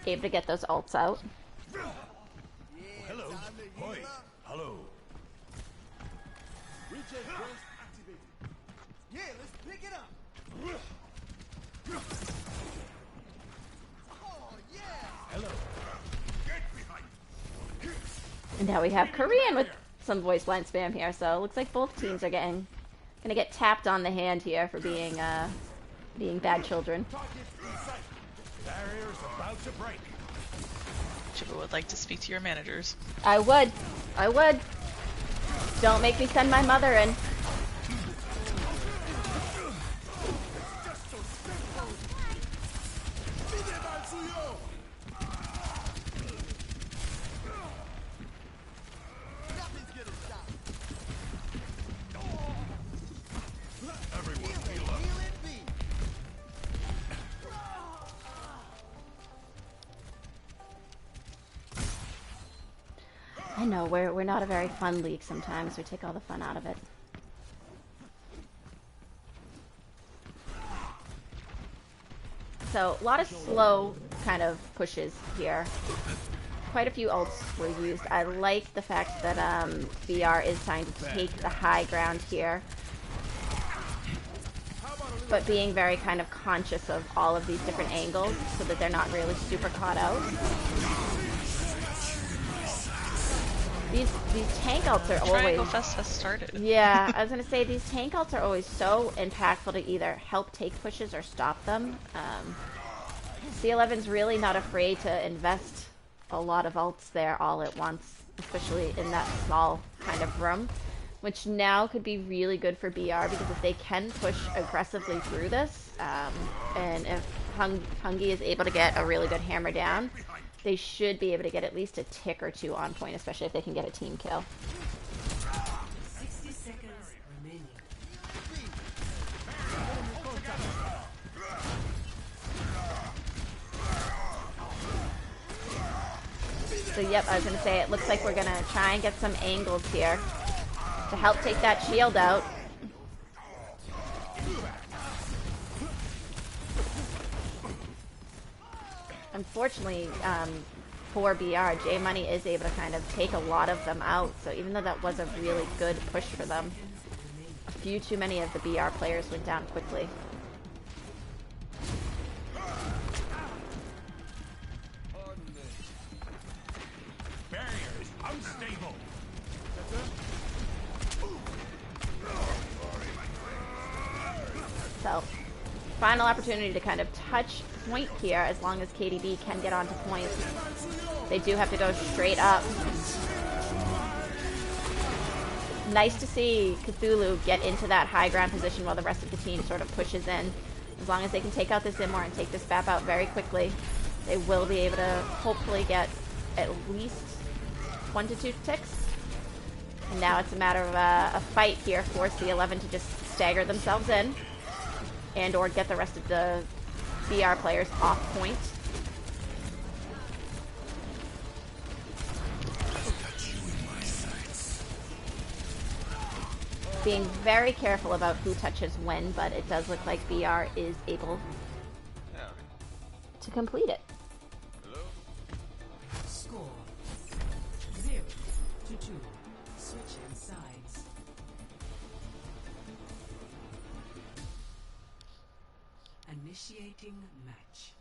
Able to get those ults out. Hello. Hoi. Hello. Yeah, let's pick it up. Oh, yeah. Hello. Get behind. And now we have Korean with some voice line spam here, so it looks like both teams are gonna get tapped on the hand here for being bad children. Barrier's about to break. Chiba would like to speak to your managers. I would. Don't make me send my mother in. I know, we're not a very fun league sometimes. We take all the fun out of it. So a lot of slow kind of pushes here. Quite a few ults were used. I like the fact that BR is trying to take the high ground here, but being very kind of conscious of all of these different angles so that they're not really super caught out. These tank ults are Triangle always... Fest has started. Yeah, I was going to say, these tank ults are always so impactful to either help take pushes or stop them. C11's really not afraid to invest a lot of ults there all at once, especially in that small kind of room, which now could be really good for BR, because if they can push aggressively through this, and if Hungy is able to get a really good hammer down, they should be able to get at least a tick or two on point, especially if they can get a team kill. 60 seconds remaining. So yep, I was going to say, it looks like we're going to try and get some angles here to help take that shield out. Unfortunately, for BR, J Money is able to kind of take a lot of them out, so even though that was a really good push for them, a few too many of the BR players went down quickly. Barriers unstable. So, final opportunity to kind of touch point here, as long as KDB can get onto point. They do have to go straight up. Nice to see Cthulhu get into that high ground position while the rest of the team sort of pushes in. As long as they can take out this Immor and take this BAP out very quickly, they will be able to hopefully get at least 1 to 2 ticks. And now it's a matter of a fight here for C11 to just stagger themselves in and or get the rest of the BR players off point. Being very careful about who touches when, but it does look like BR is able to complete it. Score 0-2. Switching sides. Initiating match.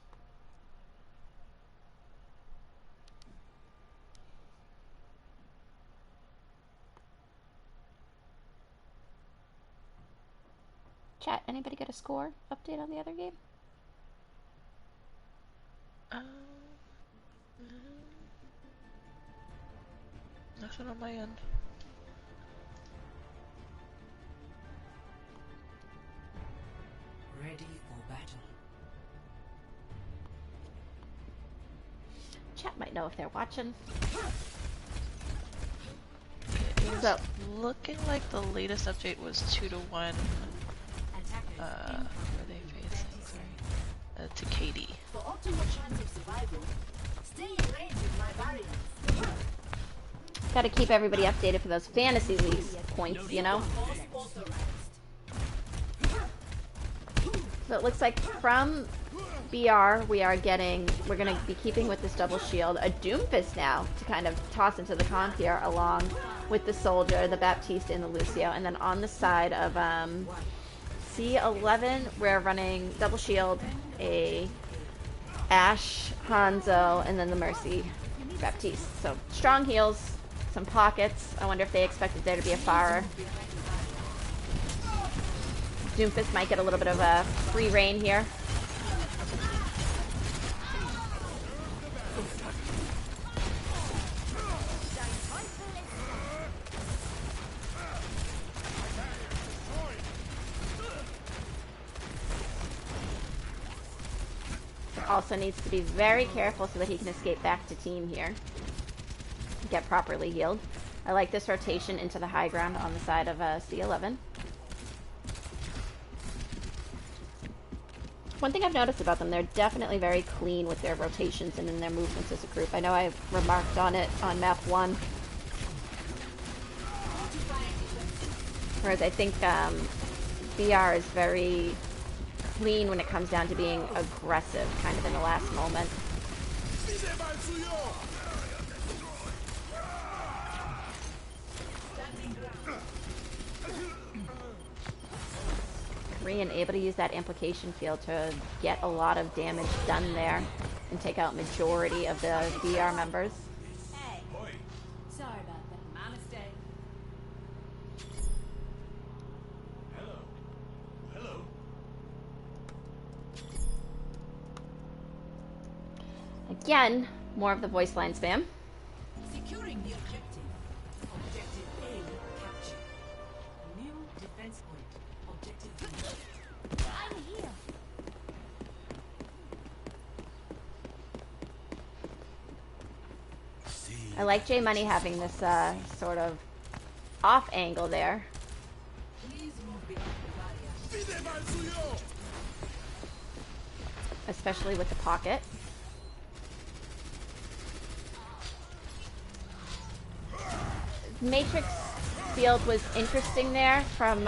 Chat, anybody get a score update on the other game? Nothing on my end. Ready for battle. Chat might know if they're watching. It's So, looking like the latest update was 2-1. Where are they facing? Sorry. To KD. For optimal chance of survival, stay in range with my barriers. gotta keep everybody updated for those fantasy leagues points, you know? Force authorized. So it looks like from BR, we're gonna be keeping with this double shield, a Doomfist now to kind of toss into the comp here, along with the Soldier, the Baptiste, and the Lucio. And then on the side of C11, we're running double shield, a Ashe, Hanzo, and then the Mercy Baptiste. So strong heals, some pockets. I wonder if they expected there to be a Pharah. Doomfist might get a little bit of a free reign here. Also needs to be very careful so that he can escape back to team here. Get properly healed. I like this rotation into the high ground on the side of C11. One thing I've noticed about them, they're definitely very clean with their rotations and in their movements as a group. I know I remarked on it on map 1. Whereas I think BR is very clean when it comes down to being aggressive, kind of in the last moment. Korean able to use that amplification field to get a lot of damage done there and take out majority of the BR members. Hey, sorry about that. My mistake. Hello. Hello. Again, more of the voice line spam. Securing the objective. Objective A captured. New defense point. Objective B. I'm here. I like J Money having this sort of off angle there. Please move beyond the barrier. Especially with the pocket. Matrix field was interesting there from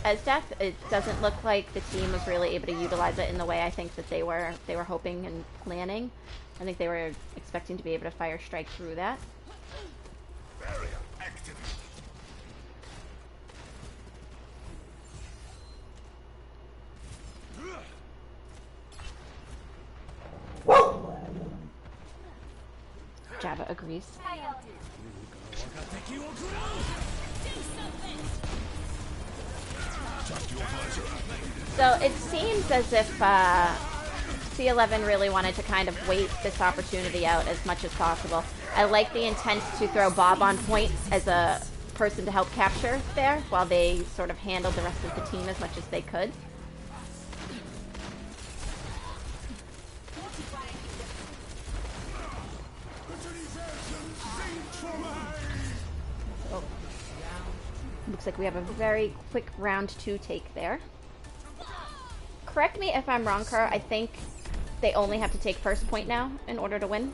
Esdeath. It doesn't look like the team was really able to utilize it in the way I think that they were hoping and planning. I think they were expecting to be able to fire strike through that. Barrier activated. Java agrees. So it seems as if C11 really wanted to kind of wait this opportunity out as much as possible. I like the intent to throw Bob on point as a person to help capture there while they sort of handled the rest of the team as much as they could. So, looks like we have a very quick round 2 take there. Correct me if I'm wrong, Kerr. I think they only have to take first point now in order to win.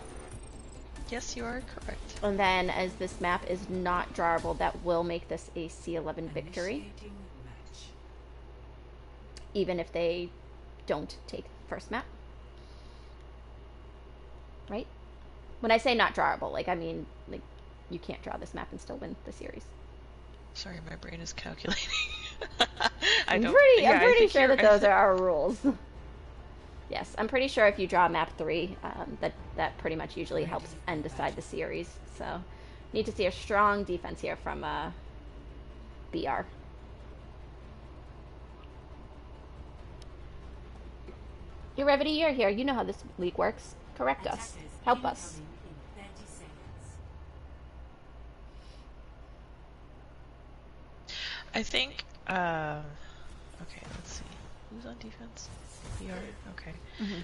Yes, you are correct. And then, as this map is not drawable, that will make this a C11 victory, Initiating match. even if they don't take the first map. Right? When I say not drawable, like, I mean, like, you can't draw this map and still win the series. Sorry, my brain is calculating. I'm don't- pretty, yeah, I'm I pretty think sure you're- that those are our rules. Yes, I'm pretty sure if you draw map 3, that pretty much usually helps end decide the series. So, need to see a strong defense here from BR. You're Revity, you're here. You know how this league works. Correct us. Attackers Help us. incoming in 30 seconds. I think, okay, let's see. Who's on defense? BR? Okay.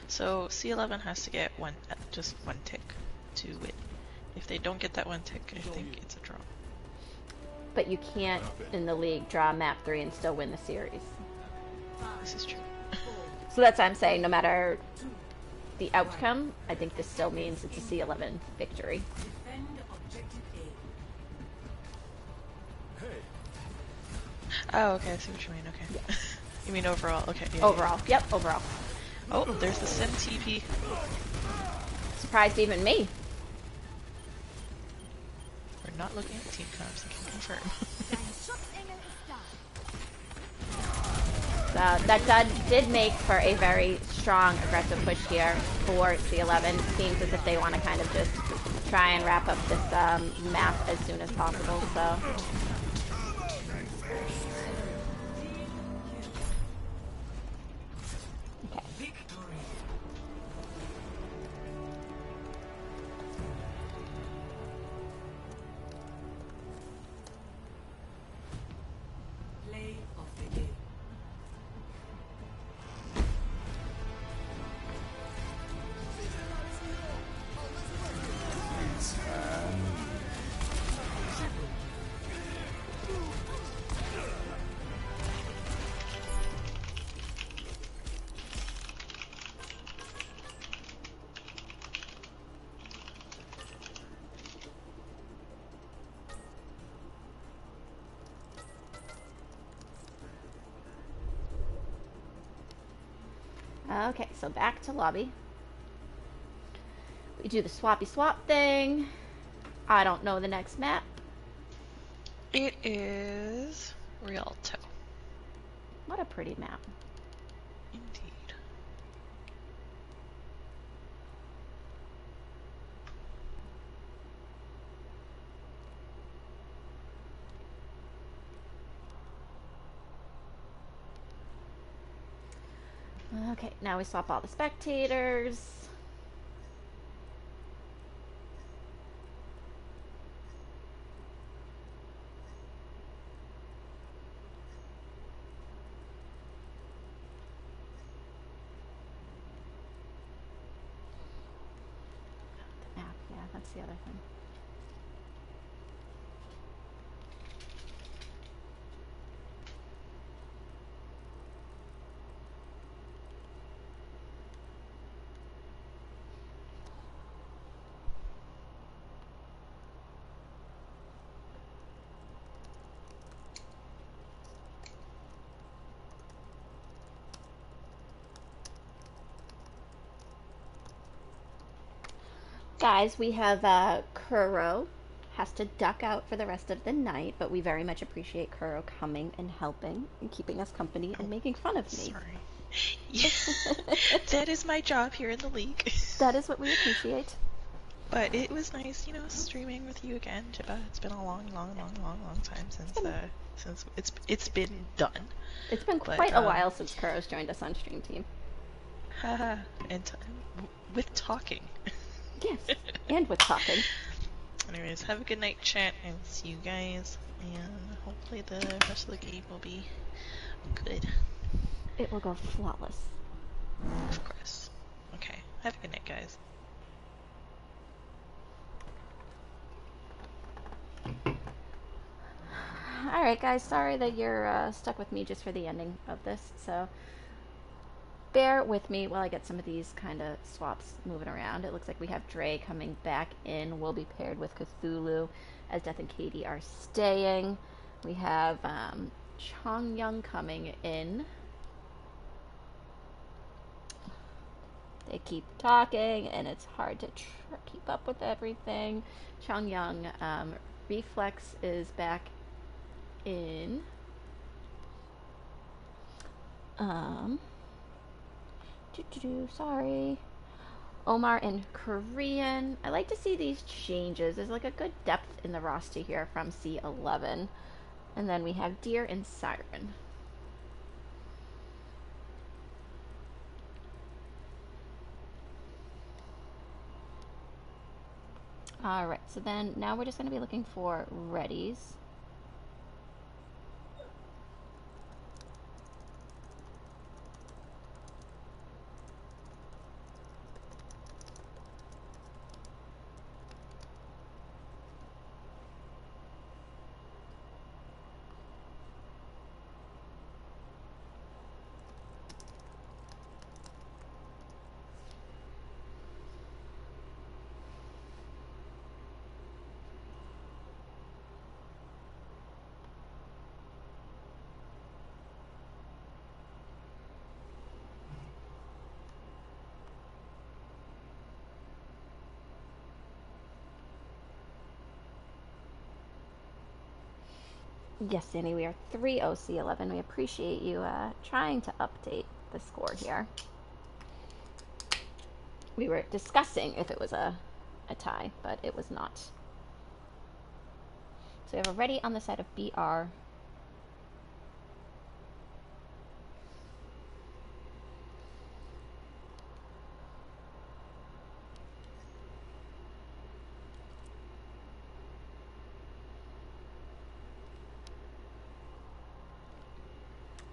So C11 has to get just one tick to win. If they don't get that one tick, I think it's a draw. But you can't, in the league, draw map 3 and still win the series. This is true. So that's why I'm saying, no matter the outcome, I think this still means it's a C11 victory. Defend objective A. Oh, okay, I see what you mean, okay. You mean overall, okay. Yeah, Overall. Yep, overall. Yeah. Oh, there's the Sim TP. Surprised even me. We're not looking at team comps, I can confirm. That did make for a very strong aggressive push here for C11. Seems as if they want to kind of just try and wrap up this map as soon as possible, so... Okay. Victory. Play of the game. Okay, so back to lobby. We do the swappy swap thing. I don't know the next map. It is Rialto. What a pretty map. Indeed. Okay, now we swap all the spectators. The map, yeah, that's the other thing. Guys, we have Kuro has to duck out for the rest of the night, but we very much appreciate Kuro coming and helping and keeping us company and making fun of me. Sorry. Yeah. That is my job here in the league. That is what we appreciate. But it was nice, you know, streaming with you again, Jibba. It's been a long time since it's been done. It's been quite a while since Kuro's joined us on Stream Team. Haha, and with talking. Yes, and with talking. Anyways, have a good night, chat, and see you guys. And hopefully the rest of the game will be good. It will go flawless. Of course. Okay, have a good night, guys. Alright guys, sorry that you're stuck with me just for the ending of this, so bear with me while I get some of these kind of swaps moving around. It looks like we have Dre coming back in. We'll be paired with Cthulhu as Death and Katie are staying. We have Chong Young coming in. They keep talking and it's hard to keep up with everything. Chong Young, Reflex is back in. Sorry. Omar and Korean. I like to see these changes. There's like a good depth in the roster here from C11. And then we have Deer and Siren. Alright, so then now we're just going to be looking for readies. Yes, Sandy, we are 3-0-C11. We appreciate you trying to update the score here. We were discussing if it was a tie, but it was not. So we have a ready on the side of BR.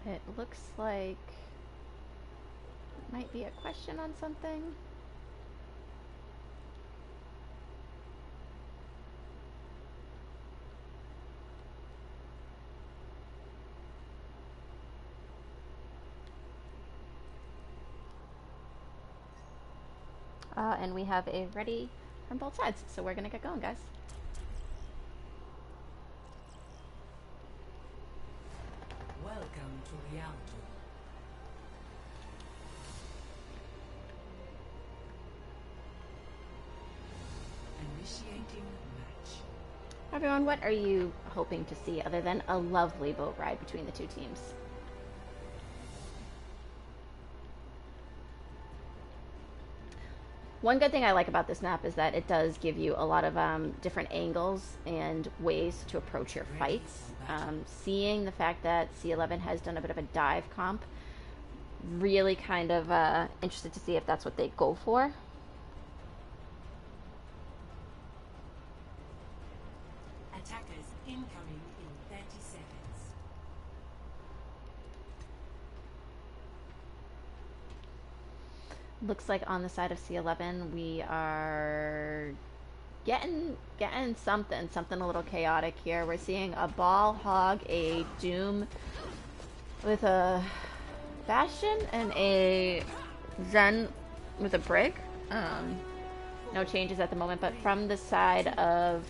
It looks like it might be a question on something. And we have a ready from both sides, so we're gonna get going, guys. Welcome to Rialto. Initiating match. Everyone, what are you hoping to see other than a lovely boat ride between the two teams? One good thing I like about this map is that it does give you a lot of different angles and ways to approach your fights. Seeing the fact that C11 has done a bit of a dive comp, really kind of interested to see if that's what they go for. Attackers incoming in 30 seconds. Looks like on the side of C11 we are getting something a little chaotic here. We're seeing a ball hog, a doom with a bastion, and a zen with a brig. No changes at the moment, but from the side of,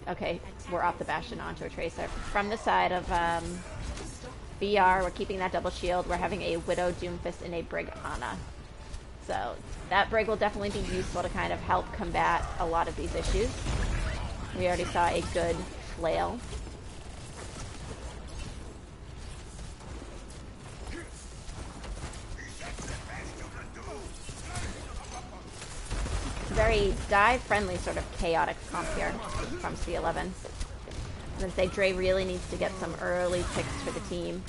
okay, we're off the bastion onto a tracer. From the side of BR, we're keeping that double shield. We're having a widow, doomfist, and a brig Ana. So that brig will definitely be useful to kind of help combat a lot of these issues. We already saw a good flail. Very dive-friendly sort of chaotic comp here from C11. I'm going to say Dre really needs to get some early picks for the team.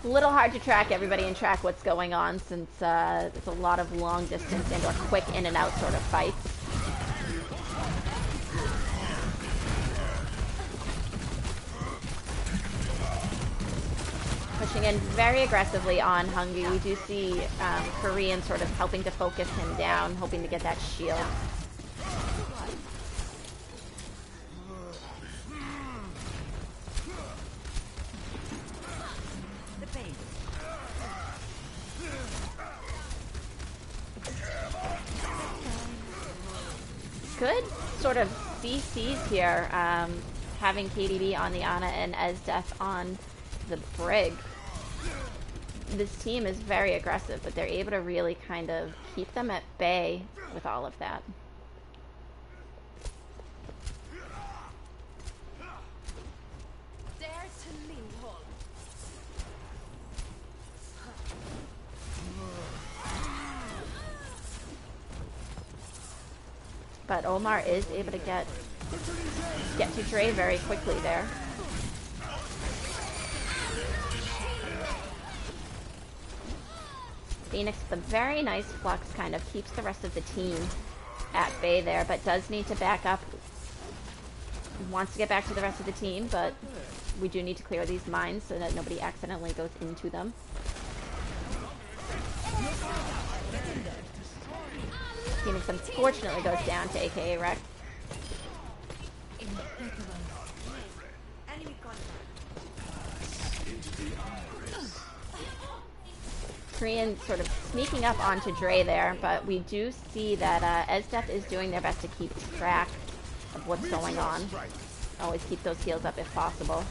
A little hard to track everybody and track what's going on since it's a lot of long distance and or quick in and out sort of fights. Pushing in very aggressively on Hungry. We do see Korean sort of helping to focus him down, hoping to get that shield. Good sort of CCs here, having KDB on the Ana and Esdeath on the brig. This team is very aggressive, but they're able to really kind of keep them at bay with all of that. But Omar is able to get to Dre very quickly there. Phoenix with a very nice flux kind of keeps the rest of the team at bay there, but does need to back up. Wants to get back to the rest of the team, but we do need to clear these mines so that nobody accidentally goes into them. Phoenix unfortunately goes down to AKA Wreck. Korean sort of sneaking up onto Dre there, but we do see that Esdeath is doing their best to keep track of what's going on. Always keep those heals up if possible.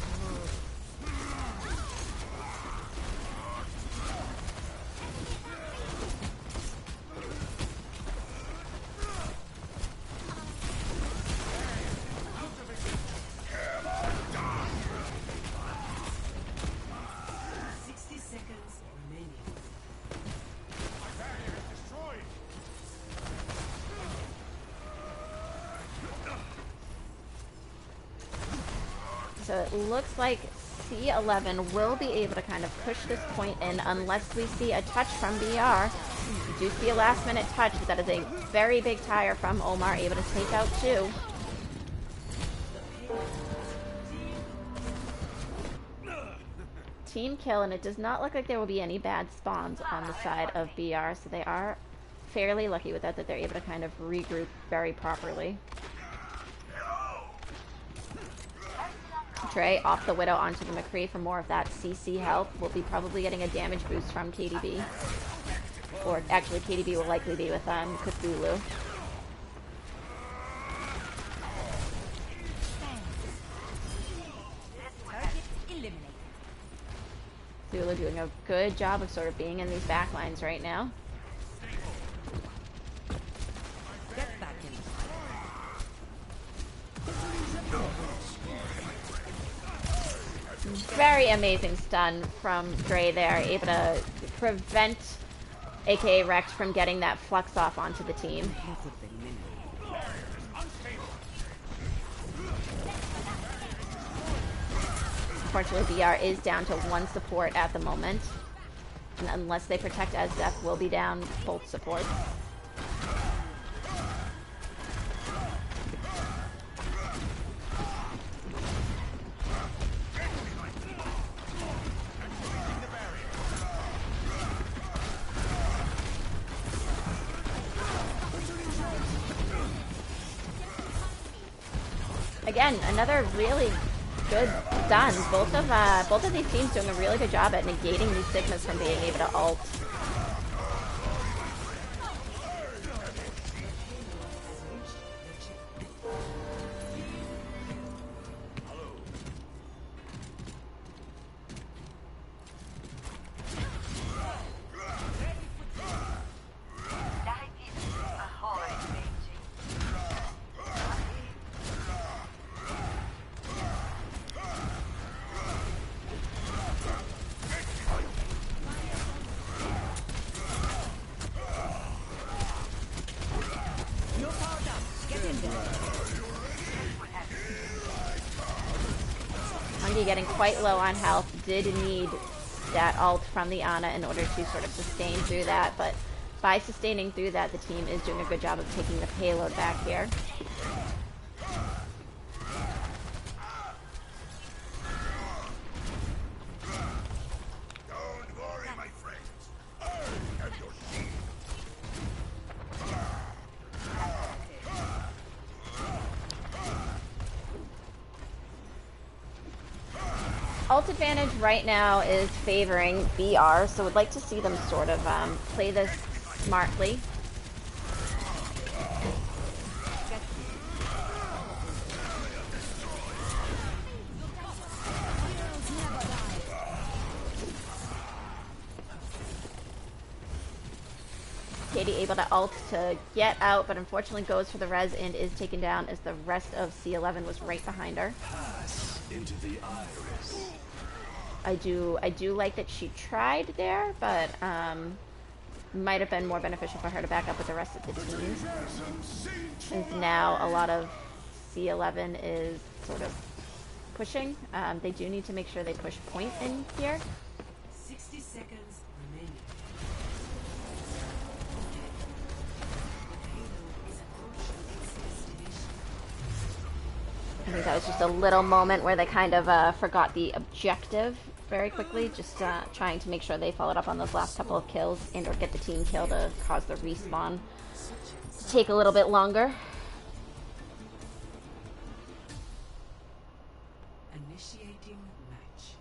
So it looks like C11 will be able to kind of push this point in unless we see a touch from BR. We do see a last minute touch, but that is a very big tire from Omar, able to take out two. Team kill, and it does not look like there will be any bad spawns on the side of BR, so they are fairly lucky with that they're able to kind of regroup very properly. Trey off the Widow onto the McCree for more of that CC help. We'll be probably getting a damage boost from KDB. Or actually KDB will likely be with Cthulhu. Cthulhu doing a good job of sort of being in these backlines right now. Get back in. Very amazing stun from Gray there, able to prevent aka Rex from getting that flux off onto the team. Unfortunately, BR is down to one support at the moment. And unless they protect Esdef, will be down both supports. Again, another really good stun. Both of these teams doing a really good job at negating these Sigmas from being able to ult. Getting quite low on health, did need that ult from the Ana in order to sort of sustain through that, but by sustaining through that, the team is doing a good job of taking the payload back here. Ult advantage right now is favoring BR, so would like to see them sort of play this smartly. Katie able to ult to get out, but unfortunately goes for the res and is taken down as the rest of C11 was right behind her. Pass into the iris. I do like that she tried there, but might have been more beneficial for her to back up with the rest of the team. Since now a lot of C11 is sort of pushing. They do need to make sure they push point in here. 60 seconds remaining. I think that was just a little moment where they kind of forgot the objective very quickly, just trying to make sure they followed up on those last couple of kills and or get the team kill to cause the respawn to take a little bit longer. Initiating match.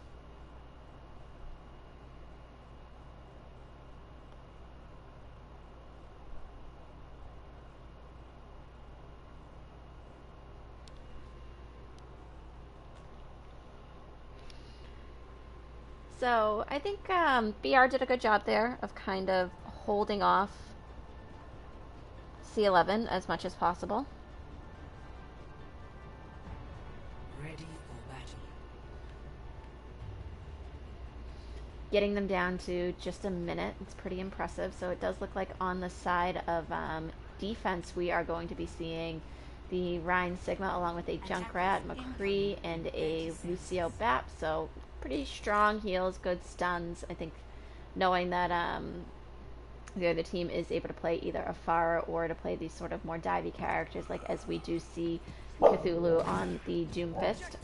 So I think BR did a good job there of kind of holding off C11 as much as possible. Ready for battle. Getting them down to just a minute, it's pretty impressive. So it does look like on the side of defense, we are going to be seeing the Rhine Sigma along with a Junkrat, McCree, and a Lucio Bap. So pretty strong heals, good stuns. I think knowing that the other team is able to play either a Pharah or to play these sort of more divey characters, like as we do see Cthulhu on the Doomfist,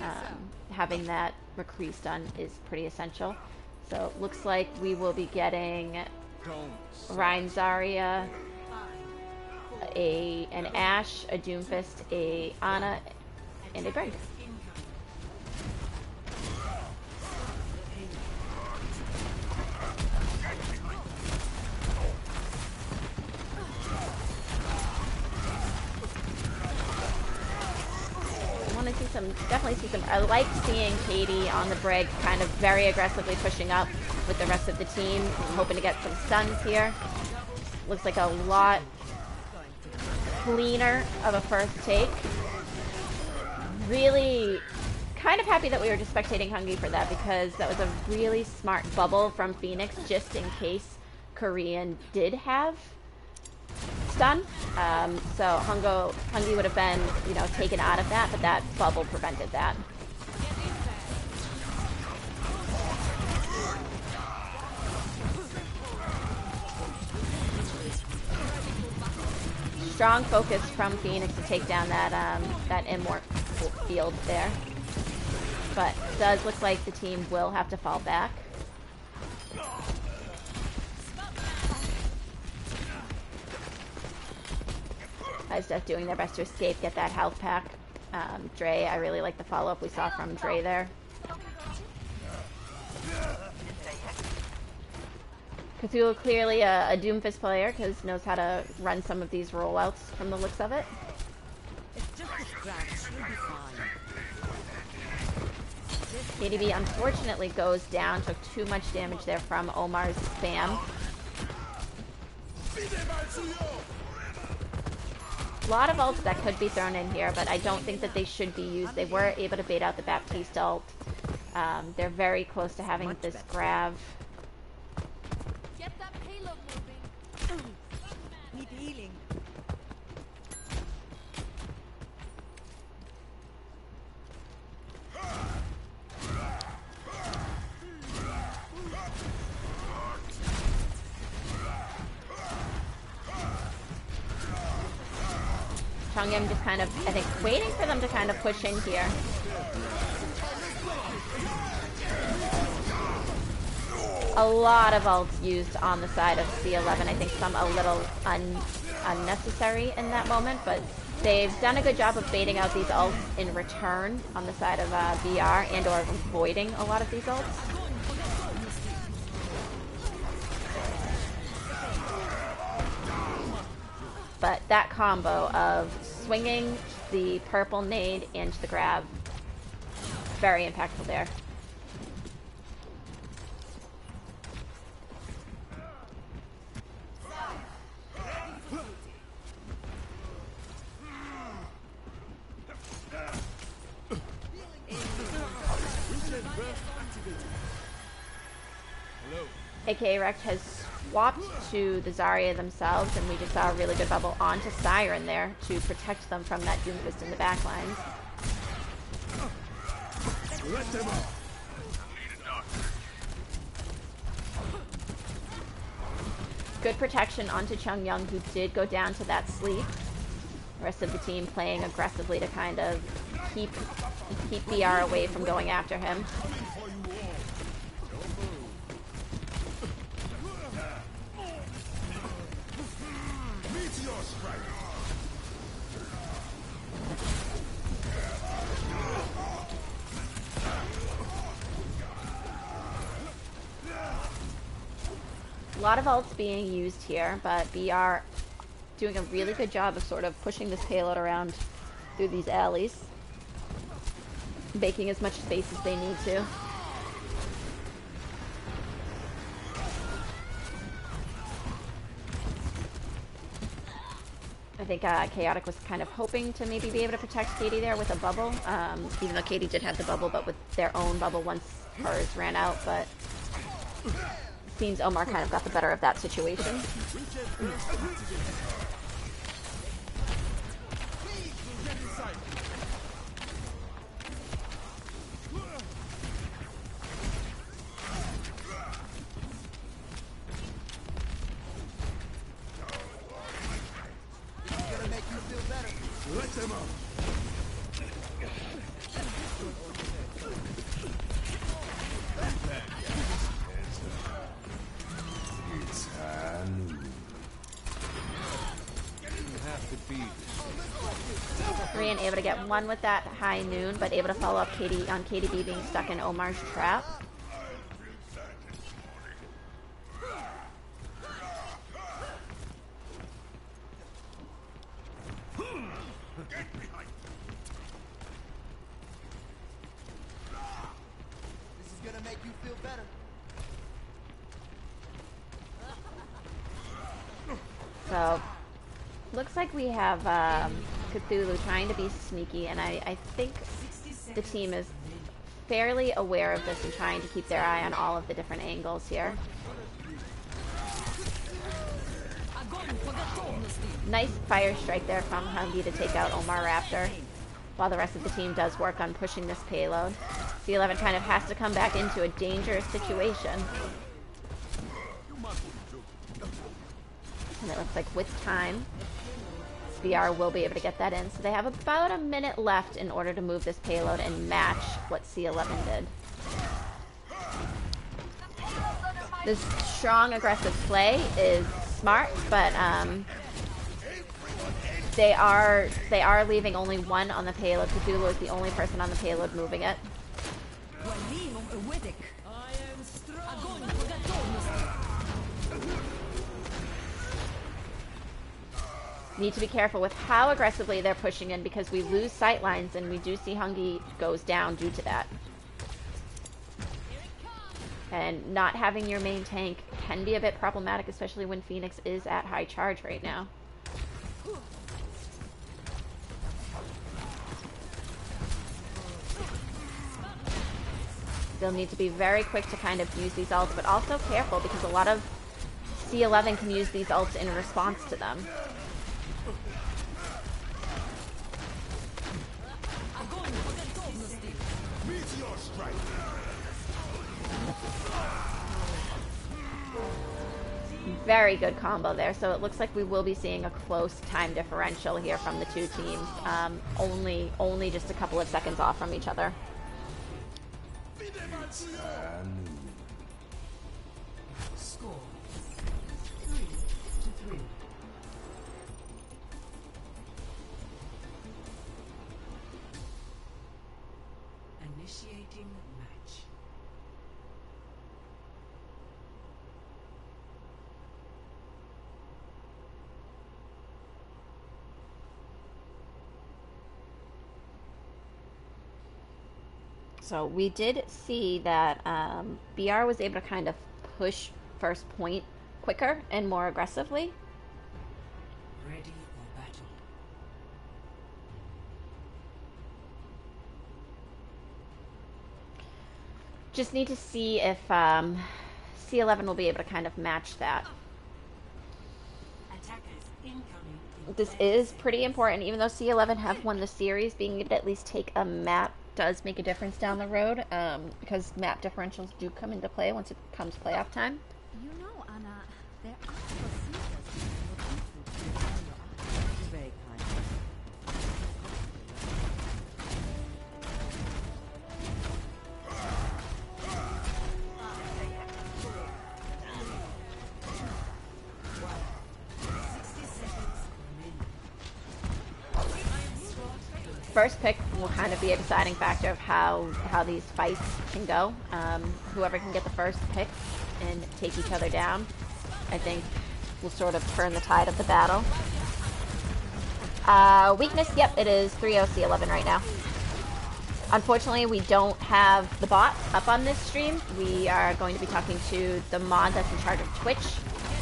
having that McCree stun is pretty essential. So it looks like we will be getting Rhine Zarya, an Ashe, a Doomfist, a Ana, and a Brink. I want to see some definitely see some. I like seeing Katie on the brig, kind of very aggressively pushing up with the rest of the team, hoping to get some stuns here. Looks like a lot cleaner of a first take. Really kind of happy that we were just spectating Hungry for that, because that was a really smart bubble from Phoenix just in case Korean did have stun. So Hungry would have been, you know, taken out of that, but that bubble prevented that. Strong focus from Phoenix to take down that that Immort field there. But it does look like the team will have to fall back. Izdeath doing their best to escape, get that health pack. Dre, I really like the follow-up we saw from Dre there. Cthulhu clearly a Doomfist player, because knows how to run some of these rollouts from the looks of it. KDB unfortunately goes down, took too much damage there from Omar's spam. A lot of ults that could be thrown in here, but I don't think that they should be used. They were able to bait out the Baptiste ult. They're very close to having this grab. Get that payload moving. Need healing. Chongyun just kind of, I think, waiting for them to kind of push in here. A lot of ults used on the side of C11. I think some a little unnecessary in that moment, but they've done a good job of baiting out these ults in return on the side of BR and or avoiding a lot of these ults. But that combo of swinging the purple nade into the grab, very impactful there. AKA Rect has swapped to the Zarya themselves, and we just saw a really good bubble onto Siren there to protect them from that Doomfist in the backlines. Good protection onto Chongyun, who did go down to that sleep. The rest of the team playing aggressively to kind of keep BR away from going after him. A lot of ults being used here, but BR doing a really good job of sort of pushing this payload around through these alleys, making as much space as they need to. I think Chaotic was kind of hoping to maybe be able to protect Katie there with a bubble, even though Katie did have the bubble, but with their own bubble once hers ran out, but seems Omar kind of got the better of that situation. Korean able to get one with that high noon, but able to follow up Katie on KDB being stuck in Omar's trap. So, looks like we have Cthulhu trying to be sneaky, and I think the team is fairly aware of this and trying to keep their eye on all of the different angles here. Nice fire strike there from Hungee to take out Omar Raptor, while the rest of the team does work on pushing this payload. C11 kind of has to come back into a dangerous situation. And it looks like with time, BR will be able to get that in. So they have about a minute left in order to move this payload and match what C11 did. This strong aggressive play is smart, but they are leaving only one on the payload. Cthulhu is the only person on the payload moving it. Need to be careful with how aggressively they're pushing in, because we lose sight lines, and we do see Hungee goes down due to that. And not having your main tank can be a bit problematic, especially when Phoenix is at high charge right now. They'll need to be very quick to kind of use these ults, but also careful, because a lot of C11 can use these ults in response to them. Very good combo there. So it looks like we will be seeing a close time differential here from the two teams. Only just a couple of seconds off from each other. Score 3-3. Initiating match. So we did see that BR was able to kind of push first point quicker and more aggressively. Ready for battle. Just need to see if C11 will be able to kind of match that. Attackers incoming. This is pretty important. Even though C11 have won the series, being able to at least take a map does make a difference down the road, because map differentials do come into play once it comes playoff time. You know, Anna, there are procedures. Very kind. First pick will kind of be a deciding factor of how these fights can go. Whoever can get the first pick and take each other down, I think, will sort of turn the tide of the battle. Weakness, yep, it is 3-0 C11 right now. Unfortunately, we don't have the bot up on this stream. We are going to be talking to the mod that's in charge of Twitch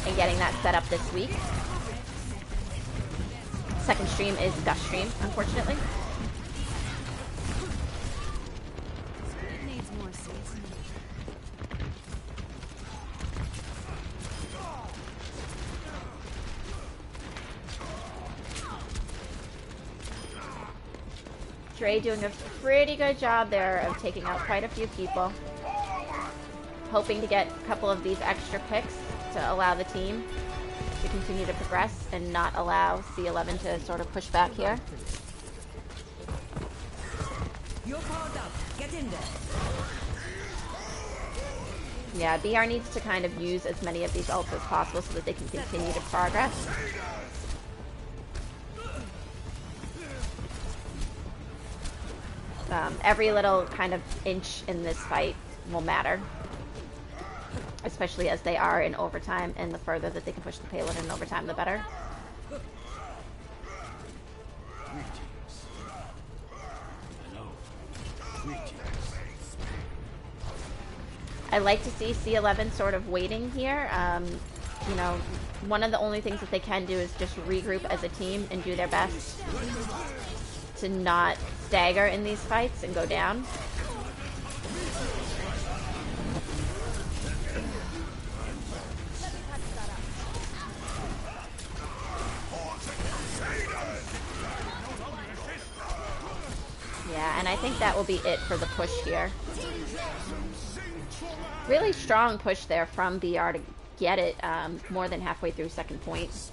and getting that set up this week. Second stream is Gus stream, unfortunately. Dre doing a pretty good job there of taking out quite a few people. Hoping to get a couple of these extra picks to allow the team to continue to progress and not allow C11 to sort of push back here. You're powered up. Get in there. Yeah, BR needs to kind of use as many of these ults as possible so that they can continue to progress. Every little kind of inch in this fight will matter, especially as they are in overtime, and the further that they can push the payload in overtime, the better. I like to see C11 sort of waiting here. You know, one of the only things that they can do is just regroup as a team and do their best to not stagger in these fights and go down. Yeah, and I think that will be it for the push here. Really strong push there from BR to get it more than halfway through second point. 4-3.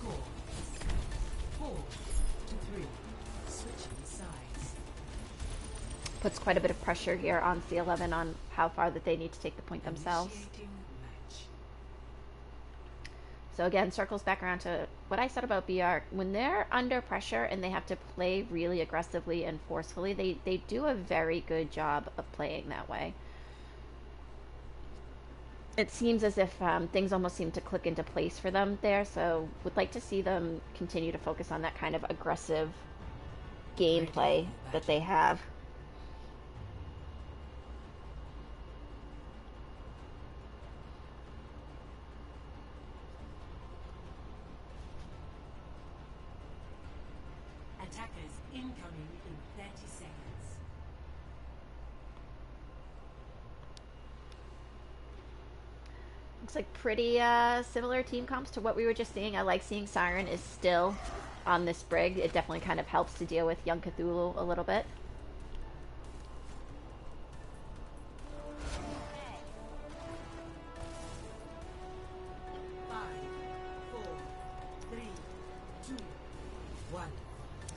Switching sides. Puts quite a bit of pressure here on C11 on how far that they need to take the point themselves. Initiating match. So again, circles back around to what I said about BR. When they're under pressure and they have to play really aggressively and forcefully, they do a very good job of playing that way. It seems as if things almost seem to click into place for them there, so would like to see them continue to focus on that kind of aggressive gameplay that they have. Attackers incoming in 30 seconds. Looks like pretty similar team comps to what we were just seeing. I like seeing Siren is still on this brig. It definitely kind of helps to deal with young Cthulhu a little bit.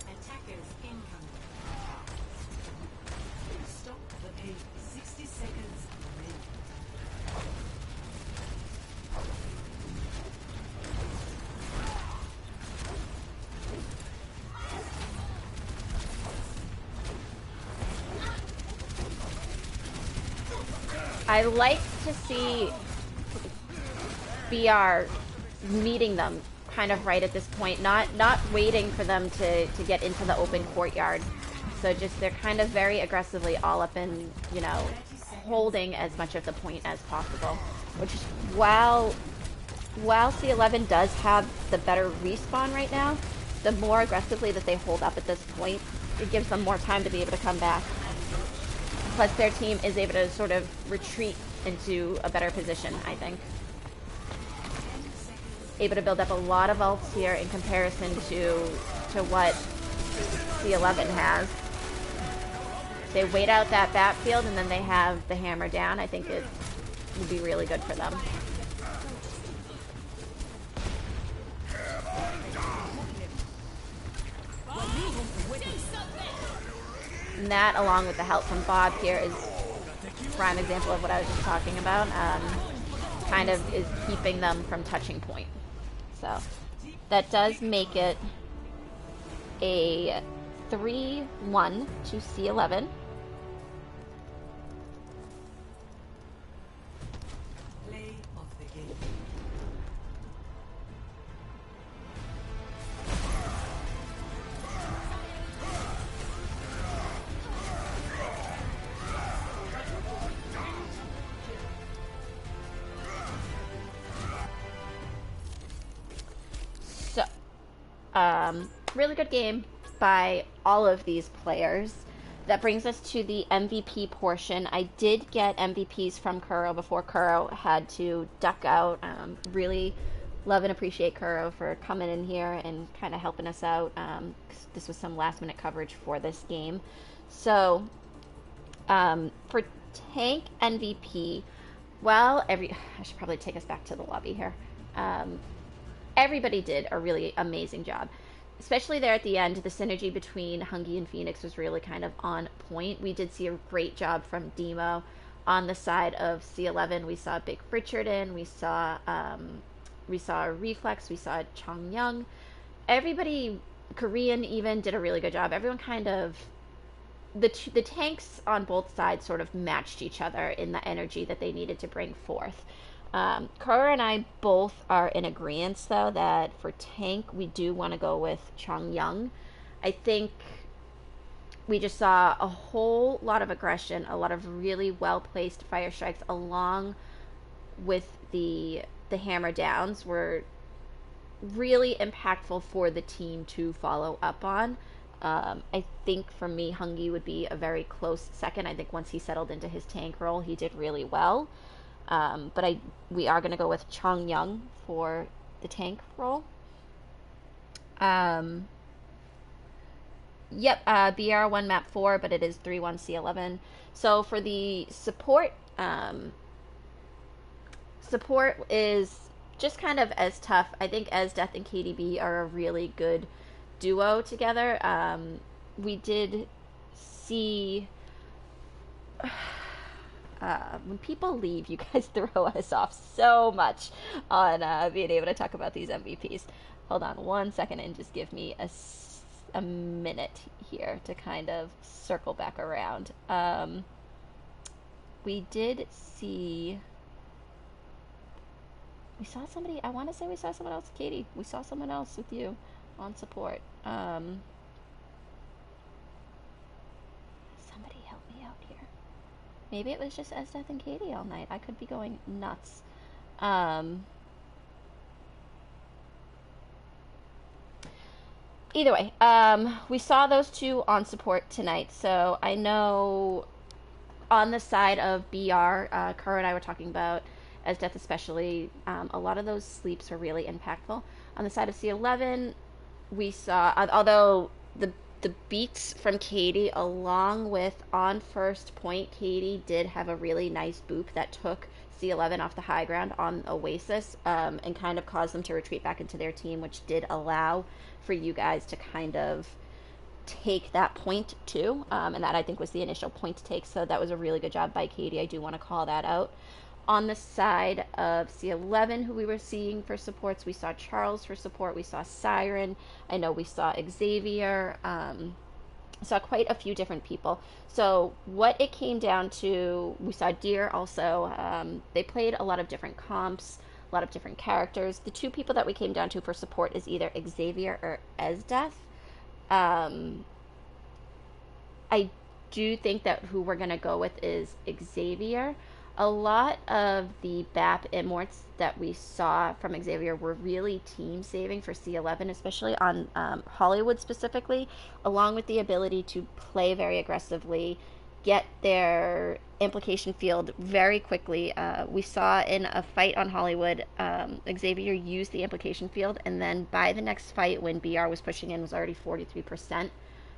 Attackers incoming. Stop the pace. 60 seconds remaining. I like to see BR meeting them kind of right at this point, not waiting for them to get into the open courtyard. So just they're kind of very aggressively all up in, you know, holding as much of the point as possible. Which is, while C11 does have the better respawn right now, the more aggressively that they hold up at this point, it gives them more time to be able to come back. Plus their team is able to sort of retreat into a better position, I think. Able to build up a lot of ults here in comparison to what C11 has. They wait out that backfield and then they have the hammer down. I think it would be really good for them. And that, along with the help from Bob here, is a prime example of what I was just talking about. Kind of is keeping them from touching point. So that does make it a 3-1 to C11. Play of the game. So, really good game by all of these players. That brings us to the MVP portion. I did get MVPs from Kuro before Kuro had to duck out. Really love and appreciate Kuro for coming in here and kind of helping us out. This was some last minute coverage for this game. So, for tank MVP, well, I should probably take us back to the lobby here. Everybody did a really amazing job. Especially there at the end, the synergy between Hungy and Phoenix was really kind of on point. We did see a great job from Demo. On the side of C11, we saw Big Richard in, we saw Reflex, we saw Chong Young. Everybody, Korean even, did a really good job. Everyone kind of, the tanks on both sides sort of matched each other in the energy that they needed to bring forth. Kara and I both are in agreement, though, that for tank, we do want to go with Chong Young. I think we just saw a whole lot of aggression, a lot of really well-placed fire strikes, along with the hammer downs were really impactful for the team to follow up on. I think for me, Hungy would be a very close second. I think once he settled into his tank role, he did really well. But we are going to go with Chong Young for the tank role. Yep, BR1 map 4, but it is 3-1 C11. So for the support, support is just kind of as tough. I think Death and KDB are a really good duo together. We did see when people leave, you guys throw us off so much on being able to talk about these MVPs. Hold on 1 second and just give me a minute here to kind of circle back around. We did see... We saw somebody, I want to say we saw someone else, Katie. We saw someone else with you on support. Somebody help me out here. Maybe it was just Esdeath and Katie all night. I could be going nuts. Either way, we saw those two on support tonight. So I know on the side of BR, Kara and I were talking about Esdeath especially, a lot of those sleeps were really impactful. On the side of C11, we saw, although the beats from Katie, along with on first point, Katie did have a really nice boop that took C11 off the high ground on Oasis, and kind of caused them to retreat back into their team, which did allow for you guys to kind of take that point too, and that I think was the initial point to take. So that was a really good job by Katie. I do want to call that out. On the side of C11, who we were seeing for supports, we saw Charles for support. We saw Siren. I know we saw Xavier. Saw quite a few different people. So what it came down to, we saw Deer also. They played a lot of different comps, a lot of different characters. The two people that we came down to for support is either Xavier or Esdeath. I do think that who we're going to go with is Xavier. A lot of the BAP immorts that we saw from Xavier were really team saving for C11, especially on Hollywood specifically, along with the ability to play very aggressively, get their implication field very quickly. We saw in a fight on Hollywood, Xavier used the implication field, and then by the next fight when BR was pushing in was already 43%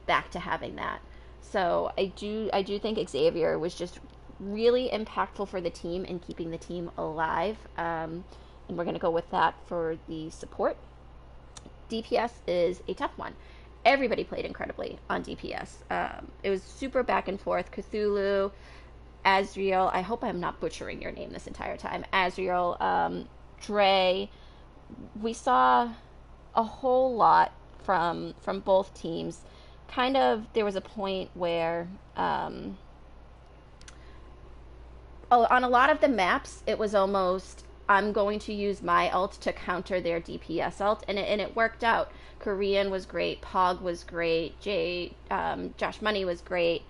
back to having that. So I do think Xavier was just really impactful for the team and keeping the team alive, and we're going to go with that for the support. DPS is a tough one. Everybody played incredibly on DPS. It was super back and forth. Cthulhu, Azriel, I hope I'm not butchering your name this entire time, Azriel, Dre. We saw a whole lot from both teams. Kind of, there was a point where on a lot of the maps, it was almost, I'm going to use my ult to counter their DPS ult, and it worked out. Korean was great, Pog was great, Josh Money was great.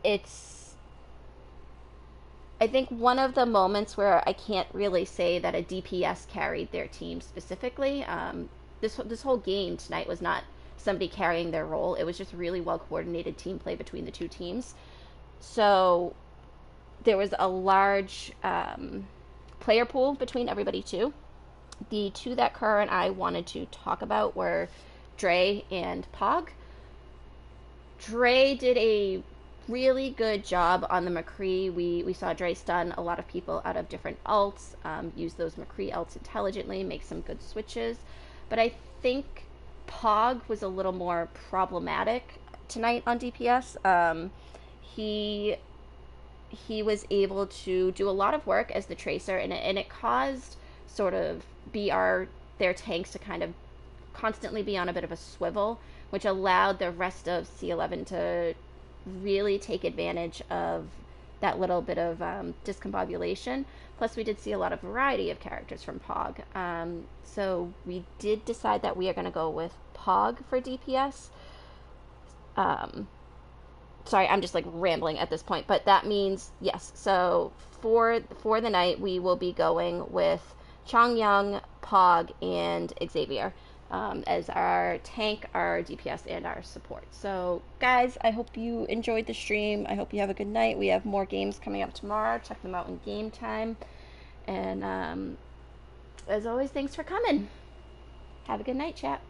It's, I think, one of the moments where I can't really say that a DPS carried their team specifically. This whole game tonight was not somebody carrying their role. It was just really well coordinated team play between the two teams. So there was a large player pool between everybody too. The two that Kerr and I wanted to talk about were Dre and Pog. Dre did a really good job on the McCree. We saw Dre stun a lot of people out of different ults, use those McCree ults intelligently, make some good switches. But I think Pog was a little more problematic tonight on DPS. He was able to do a lot of work as the tracer, and it caused sort of their tanks to kind of constantly be on a bit of a swivel, which allowed the rest of C11 to really take advantage of that little bit of discombobulation. Plus, we did see a lot of variety of characters from Pog. So we did decide that we are going to go with Pog for DPS. sorry, I'm just like rambling at this point, but that means yes. So for the night, we will be going with Changyoung, Pog, and Xavier as our tank, our DPS, and our support. So guys, I hope you enjoyed the stream. I hope you have a good night. We have more games coming up tomorrow. Check them out in game time. And as always, thanks for coming. Have a good night, chat.